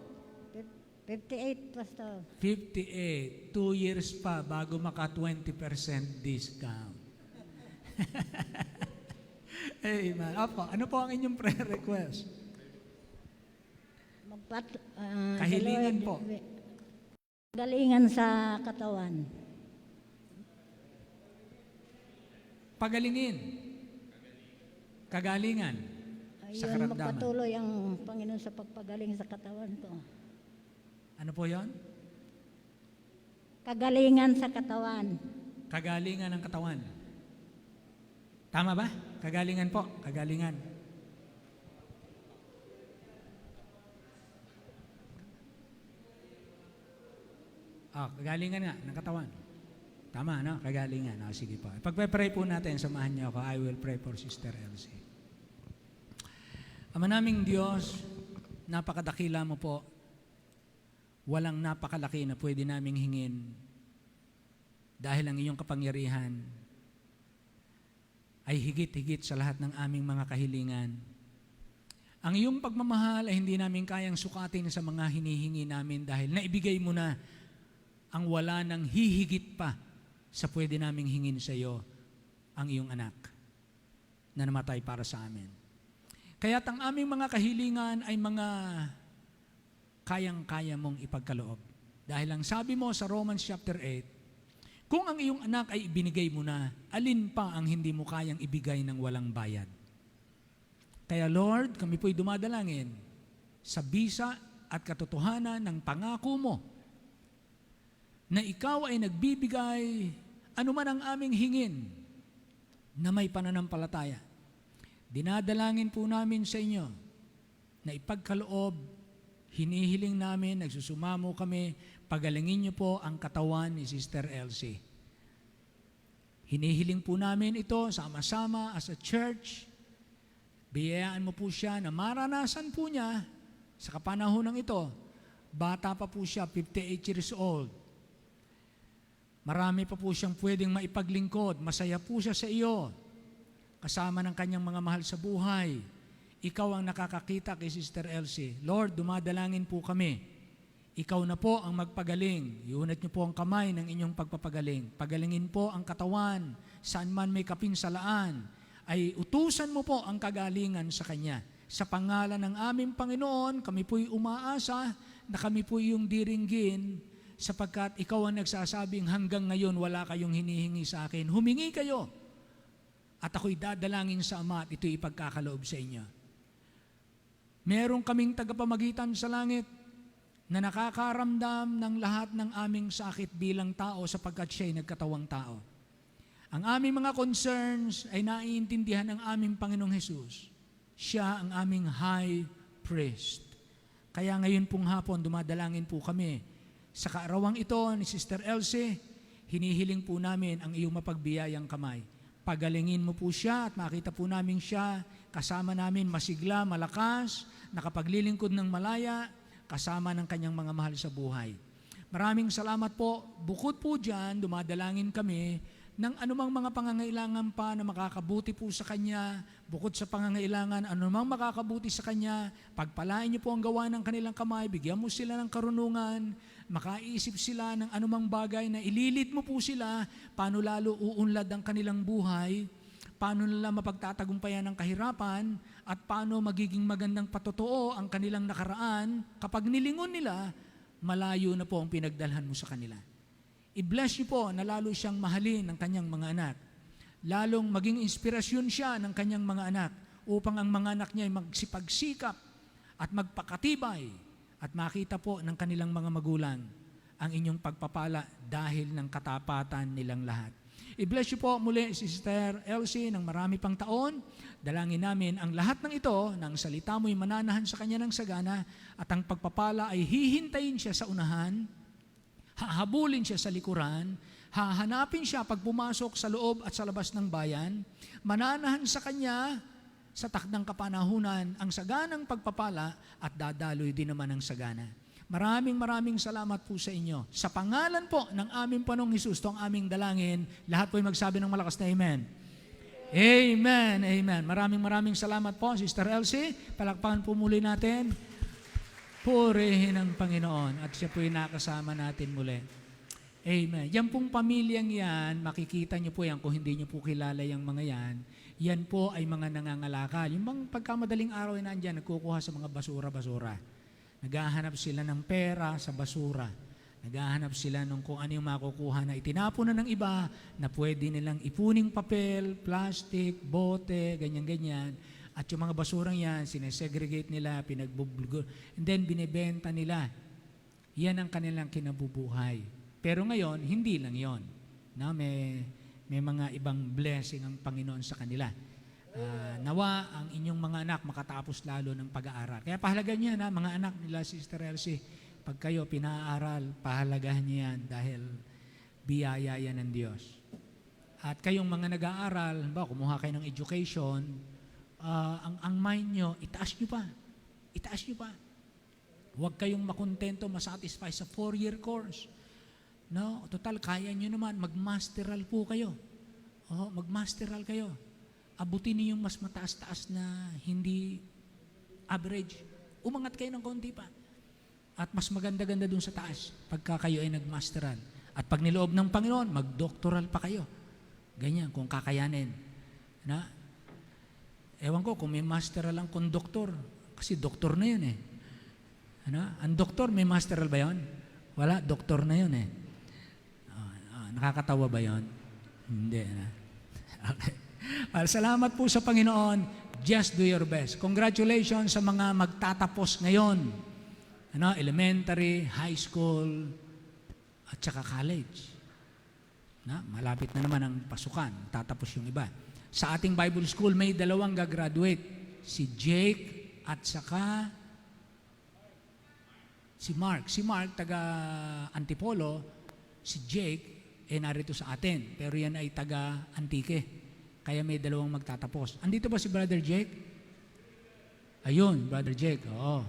58, Pastor. 58. 2 years pa bago maka 20% discount. Amen. Opo, ano po ang inyong prayer request? Kahilingan po. Galingan sa katawan. Pagalingin. Kagalingan. Sa Ayun, karamdaman. magpatuloy ang Panginoon sa pagpagaling sa katawan ko. Ano po yon? Kagalingan sa katawan. Kagalingan ng katawan. Tama ba? Kagalingan po. Kagalingan. Kagalingan nga ng katawan. Tama, no? Kagalingan. Sige po. Pagpe-pray po natin, samahan niyo ako. I will pray for Sister Elsie. Ama naming Diyos, napakadakila mo po. Walang napakalaki na pwede naming hingin dahil ang iyong kapangyarihan ay higit-higit sa lahat ng aming mga kahilingan. Ang iyong pagmamahal ay hindi namin kayang sukatin sa mga hinihingi namin dahil naibigay mo na ang wala ng hihigit pa sa pwede naming hingin sa iyo, ang iyong anak na namatay para sa amin. Kaya't ang aming mga kahilingan ay mga kayang-kaya mong ipagkaloob. Dahil ang sabi mo sa Romans chapter 8, kung ang iyong anak ay ibinigay mo na, alin pa ang hindi mo kayang ibigay ng walang bayad? Kaya Lord, kami po'y dumadalangin sa bisa at katotohanan ng pangako mo na ikaw ay nagbibigay anuman ang aming hingin na may pananampalataya. Dinadalangin po namin sa inyo na ipagkaloob. Hinihiling namin, nagsusumamo kami, pagalingin niyo po ang katawan ni Sister Elsie. Hinihiling po namin ito sama-sama as a church. Biyayaan mo po siya na maranasan po niya sa kapanahonang ito. Bata pa po siya, 58 years old. Marami pa po siyang pwedeng maipaglingkod. Masaya po siya sa iyo. Kasama ng kanyang mga mahal sa buhay. Ikaw ang nakakakita kay Sister Elsie. Lord, dumadalangin po kami. Ikaw na po ang magpagaling. Iunat niyo po ang kamay ng inyong pagpapagaling. Pagalingin po ang katawan. Saan man may kapinsalaan, ay utusan mo po ang kagalingan sa Kanya. Sa pangalan ng aming Panginoon, kami po'y umaasa na kami po'y yung diringgin sapagkat ikaw ang nagsasabing hanggang ngayon wala kayong hinihingi sa akin. Humingi kayo at ako'y dadalangin sa Ama at ito'y ipagkakaloob sa inyo. Meron kaming tagapamagitan sa langit na nakakaramdam ng lahat ng aming sakit bilang tao sapagkat siya'y nagkatawang tao. Ang aming mga concerns ay naiintindihan ng aming Panginoong Hesus. Siya ang aming high priest. Kaya ngayon pong hapon, dumadalangin po kami. Sa kaarawang ito ni Sister Elsie, hinihiling po namin ang iyong mapagbiyayang kamay. Pagalingin mo po siya at makita po namin siya kasama namin masigla, malakas, nakapaglilingkod ng malaya, kasama ng kanyang mga mahal sa buhay. Maraming salamat po. Bukod po dyan, dumadalangin kami ng anumang mga pangangailangan pa na makakabuti po sa Kanya, bukod sa pangangailangan, anumang makakabuti sa Kanya, pagpalain niyo po ang gawa ng kanilang kamay, bigyan mo sila ng karunungan, makaisip sila ng anumang bagay na ililid mo po sila, paano lalo uunlad ang kanilang buhay, paano nila mapagtatagumpayan ng kahirapan, at paano magiging magandang patotoo ang kanilang nakaraan, kapag nilingon nila, malayo na po ang pinagdalhan mo sa kanila. I-bless niyo po na lalo siyang mahalin ng kanyang mga anak. Lalong maging inspirasyon siya ng kanyang mga anak upang ang mga anak niya ay magsipagsikap at magpakatibay at makita po ng kanilang mga magulang ang inyong pagpapala dahil ng katapatan nilang lahat. I-bless niyo po muli si Sister Elsie ng marami pang taon. Dalangin namin ang lahat ng ito na ang salita mo'y mananahan sa kanya ng sagana at ang pagpapala ay hihintayin siya sa unahan, hahabulin siya sa likuran, hahanapin siya pag pumasok sa loob at sa labas ng bayan, mananahan sa kanya sa takdang kapanahunan ang saganang pagpapala at dadaloy din naman ang sagana. Maraming salamat po sa inyo. Sa pangalan po ng aming Panginoong Hesus, ito ang aming dalangin. Lahat po ay magsabi ng malakas na amen. Amen, amen. Maraming salamat po, Sister Elsie. Palakpakan po muli natin. Purihin ang Panginoon at siya po'y nakasama natin muli. Amen. Yan pong pamilyang yan, makikita niyo po yan kung hindi niyo po kilala yung mga yan. Yan po ay mga nangangalakal. Yung bang pagkamadaling araw na nandyan, nagkukuha sa mga basura-basura. Naghahanap sila ng pera sa basura. Naghahanap sila ng kung ano yung makukuha na itinapon na ng iba na pwede nilang ipuning papel, plastic, bote, ganyan-ganyan. At yung mga basurang yan, sinesegregate nila, pinagbubulgo, and then binibenta nila. Yan ang kanilang kinabubuhay. Pero ngayon, hindi lang yon. No? May mga ibang blessing ang Panginoon sa kanila. Nawa ang inyong mga anak makatapos lalo ng pag-aaral. Kaya pahalagan niya na mga anak nila, Sister Elsie, pag kayo pinaaral, pahalagahan niya yan dahil biyaya yan ng Diyos. At kayong mga nag-aaral, kumuha kayo ng education, ang mind nyo, itaas nyo pa. Itaas nyo pa. Huwag kayong makontento, masatisfy sa 4-year course. No? Total, kaya nyo naman, mag-masteral po kayo. Mag-masteral kayo. Abutin niyo yung mas mataas-taas na hindi average. Umangat kayo ng konti pa. At mas maganda-ganda dun sa taas pagka kayo ay nag-masteral. At pag niloob ng Panginoon, mag-doctoral pa kayo. Ganyan, kung kakayanin. Na? Ewan ko kung may masteral ang konduktor. Kasi doktor na yun eh. Ano? Ang doktor, may masteral ba yun? Wala, doktor na yun eh. Nakakatawa ba yun? Hindi. Okay. Salamat po sa Panginoon. Just do your best. Congratulations sa mga magtatapos ngayon. Elementary, high school, at saka college. Malapit na naman ang pasukan. Tatapos yung iba. Sa ating Bible School, may 2 gagraduate. Si Jake at saka si Mark. Si Mark, taga Antipolo. Si Jake, narito sa atin. Pero yan ay taga Antique. Kaya may 2 magtatapos. Andito ba si Brother Jake? Ayun, Brother Jake. Oo.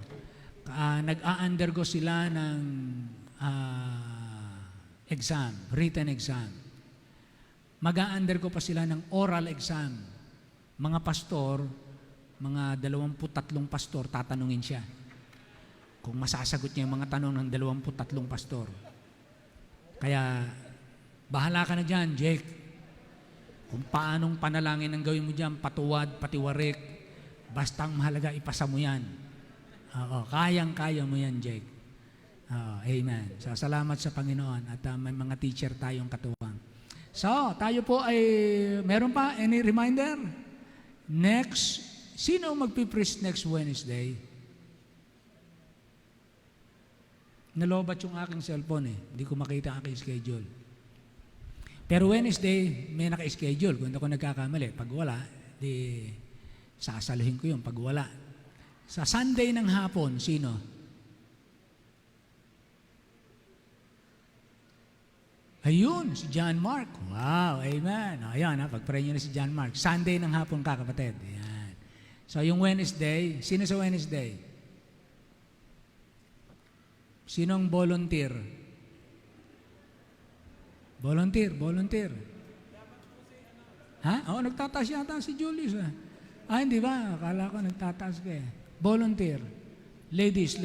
Nag-a-undergo sila ng exam, written exam. Mag-a-undergo pa sila ng oral exam. Mga pastor, mga 23 pastor, tatanungin siya. Kung masasagot niya yung mga tanong ng 23 pastor. Kaya, bahala ka na dyan, Jake. Kung paanong panalangin ang gawin mo dyan, patuwad, patiwarik, basta ang mahalaga, ipasa mo yan. Kayang-kaya mo yan, Jake. Amen. So, salamat sa Panginoon at may mga teacher tayong katuwang. So, tayo po ay, meron pa, any reminder? Next, sino magpipreach next Wednesday? Nalobat yung aking cellphone eh. Hindi ko makita ang aking schedule. Pero Wednesday, may naka-schedule. Kung ako nagkakamali, pag wala, di Sasaluhin ko yun pag wala. Sa Sunday ng hapon, sino? Ayun, si John Mark. Wow, amen. Ayan, pag-pray nyo na si John Mark. Sunday ng hapon ka, kapatid. Ayan. So, yung Wednesday, sino sa Wednesday? Sinong volunteer? Volunteer. Ha? Oo, nagtataas yata si Julius. Hindi ba? Akala ko nagtataas ka eh. Volunteer. Ladies.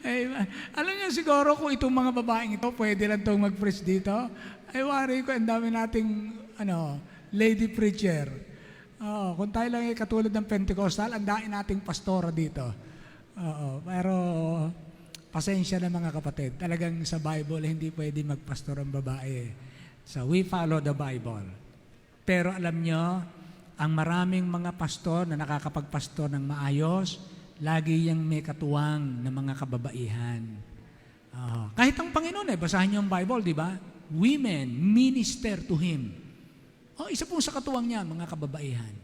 Ay, alam niyo siguro kung itong mga babaeng ito, pwede lang itong mag-preach dito. Ay, worry ko, ang dami nating lady preacher. Kung tayo lang ay katulad ng Pentecostal, ang dami nating pastora dito. Pero pasensya na mga kapatid. Talagang sa Bible, hindi pwede magpastor ang babae. So, we follow the Bible. Pero alam nyo, ang maraming mga pastor na nakakapagpastor ng maayos, lagi yung may katuwang ng mga kababaihan. Kahit ang Panginoon basahin niyo ang Bible, di ba? Women minister to Him. Isa po sa katuwang niya, mga kababaihan.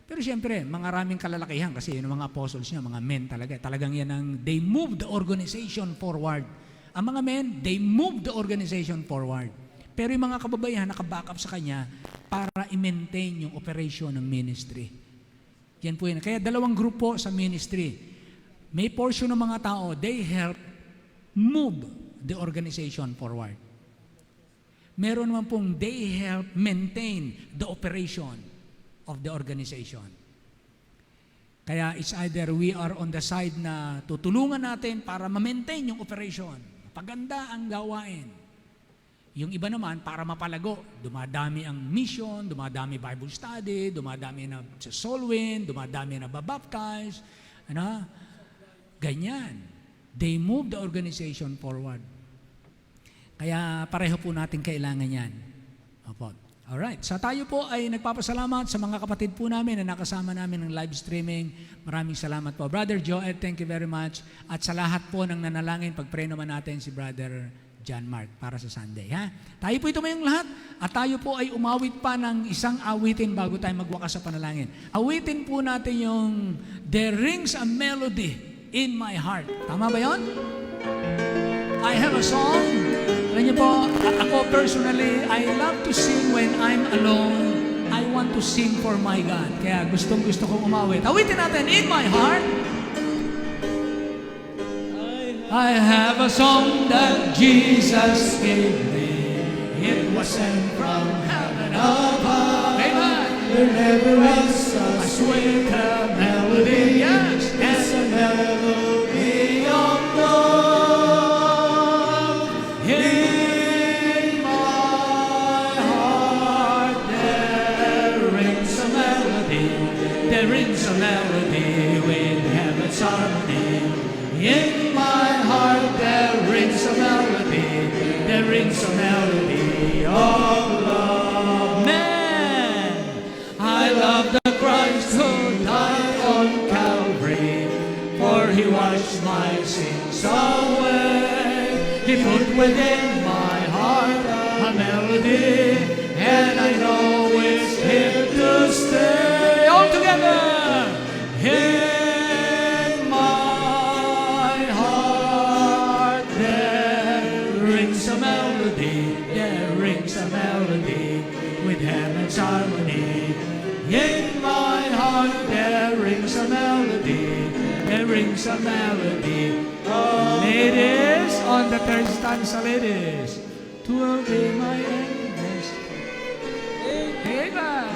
Pero siyempre, mga raming kalalakihan kasi yun ang mga apostles niya, mga men talaga. Talagang yan ang, they move the organization forward. Ang mga men, they move the organization forward. Pero yung mga kababaihan, nakaback up sa kanya para i-maintain yung operation ng ministry. Yan po yun. Kaya dalawang grupo sa ministry. May portion ng mga tao, they help move the organization forward. Meron naman pong they help maintain the operation of the organization. Kaya it's either we are on the side na tutulungan natin para ma-maintain yung operation. Paganda ang gawain. Yung iba naman, para mapalago, dumadami ang mission, dumadami Bible study, dumadami na sa soul win, dumadami na babaptize, ganyan. They move the organization forward. Kaya pareho po natin kailangan yan. Opo. Alright, so tayo po ay nagpapasalamat sa mga kapatid po namin na nakasama namin ng live streaming. Maraming salamat po. Brother Joel, thank you very much. At sa lahat po ng nanalangin, pag-pray naman natin si Brother John Mark para sa Sunday. Tayo po ito mayong lahat at tayo po ay umawit pa ng isang awitin bago tayo magwakas sa panalangin. Awitin po natin yung There Rings a Melody in My Heart. Tama ba yun? I have a song. Alam niyo po, ako personally, I love to sing when I'm alone. I want to sing for my God. Kaya gusto kong umawit. Awitin natin, In My Heart. I have a song that Jesus gave me. It was sent from heaven above. Amen. There never is a sweeter melody. Yes, it's a melody of love. In my heart there rings a melody. There rings a melody with heaven's harmony. In my heart there rings a melody, there rings a melody of love. Man, I love the Christ who died on Calvary, for He washed my sins away. He put within my heart a melody, and I know it's here to stay. All together. Harmony. In my heart there rings a melody, there rings a melody. Ladies, on the third stanza, ladies, to obey my enemies. Amen.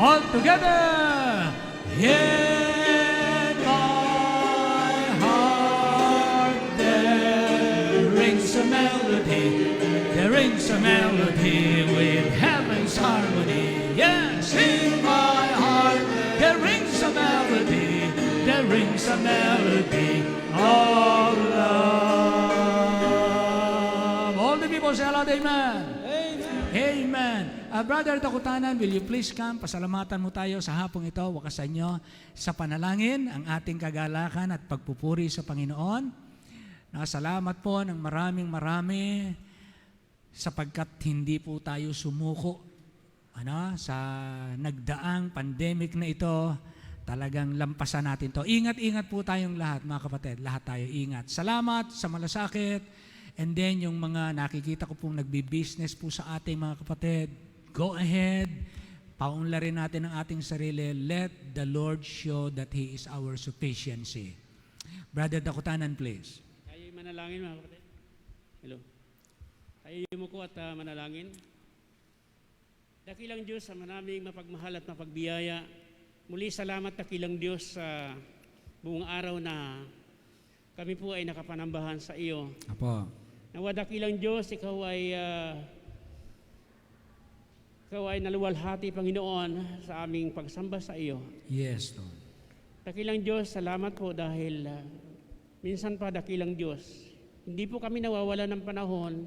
All together. In my heart there rings a melody, there rings a melody with heaven's harmony. Yes, in my heart there rings a melody, there rings a melody of love. All the people say aloud, amen. Amen. Amen. Brother Dakutanan, will you please come? Pasalamatan mo tayo sa hapong ito. Wakasan nyo sa panalangin ang ating kagalakan at pagpupuri sa Panginoon. Salamat po ng marami sapagkat hindi po tayo sumuko sa nagdaang pandemic na ito. Talagang lampasan natin to. Ingat-ingat po tayong lahat, mga kapatid. Lahat tayo ingat. Salamat sa malasakit. And then yung mga nakikita ko pong nagbi-business po sa ating mga kapatid, go ahead. Paunlarin natin ang ating sarili. Let the Lord show that He is our sufficiency. Brother Dakutanan, please. Tayo manalangin, mga kapatid. Hello. Tayo mo ko at manalangin. Dakilang Diyos sa maraming mapagmahal at mapagbiyaya. Muli salamat dakilang Diyos sa buong araw na kami po ay nakapanambahan sa iyo. Apo. Nawa dakilang Diyos, ikaw ay naluwalhati, Panginoon, sa aming pagsamba sa iyo. Yes, Lord. Dakilang Diyos, salamat po dahil minsan pa dakilang Diyos, hindi po kami nawawala ng panahon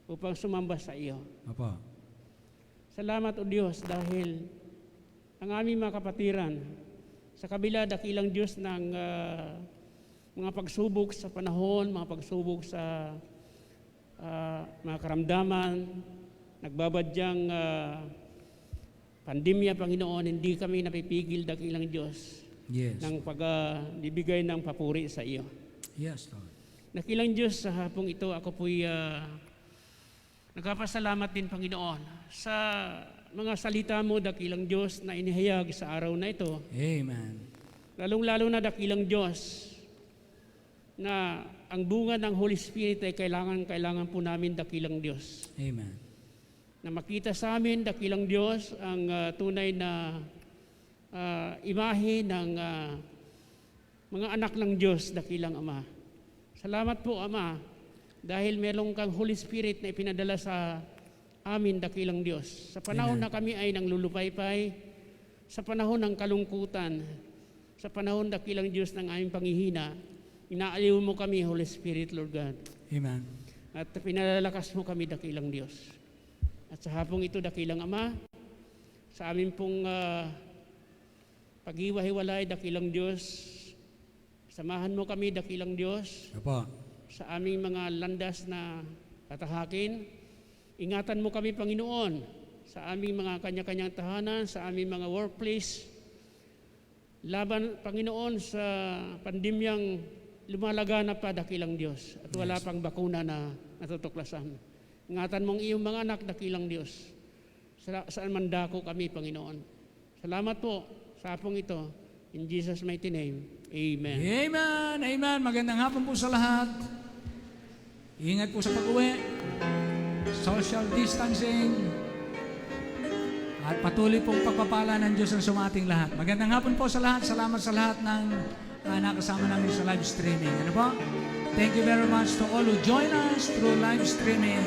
upang sumamba sa iyo. Apo. Salamat o Diyos dahil ang aming mga kapatiran sa kabila dakilang Diyos ng mga pagsubok sa panahon, mga pagsubok sa mga karamdaman, nagbabadyang pandemya, Panginoon, hindi kami napipigil dakilang Diyos ng pagbibigay ng papuri sa iyo. Yes, Lord. Dakilang Diyos, sa hapong ito ako po'y nagpapasalamat din, Panginoon, sa mga salita mo, dakilang Diyos, na inihayag sa araw na ito. Amen. Lalong-lalo na dakilang Diyos, na ang bunga ng Holy Spirit ay kailangan po namin, dakilang Diyos. Amen. Na makita sa amin, dakilang Diyos, ang tunay na imahe ng mga anak ng Diyos, dakilang Ama. Salamat po, Ama, dahil meron kang Holy Spirit na ipinadala sa amin, dakilang Diyos. Sa panahon na kami ay nanglulupaypay, sa panahon ng kalungkutan, sa panahon, dakilang Diyos, ng aming panghihina, inaaliw mo kami, Holy Spirit, Lord God. Amen. At pinalalakas mo kami, dakilang Diyos. At sa hapong ito, dakilang Ama, sa amin pong pag-iwa-hiwalay, dakilang Diyos, samahan mo kami, dakilang Diyos. Apo. Sa aming mga landas na tatahakin. Ingatan mo kami, Panginoon, sa aming mga kanya-kanyang tahanan, sa aming mga workplace. Laban, Panginoon, sa pandemyang lumalaganap pa, dakilang Diyos. At wala pang bakuna na natutuklasan. Ingatan mong iyong mga anak, dakilang Diyos. Saan man dako kami, Panginoon. Salamat po sa hapong ito. In Jesus' mighty name, Amen. Amen. Amen. Magandang hapon po sa lahat. Ingat po sa pag-uwi. Social distancing. At patuloy pong pagpapala ng Diyos ang sumating lahat. Magandang hapon po sa lahat. Salamat sa lahat ng nakasama namin sa live streaming. Ano po? Thank you very much to all who join us through live streaming.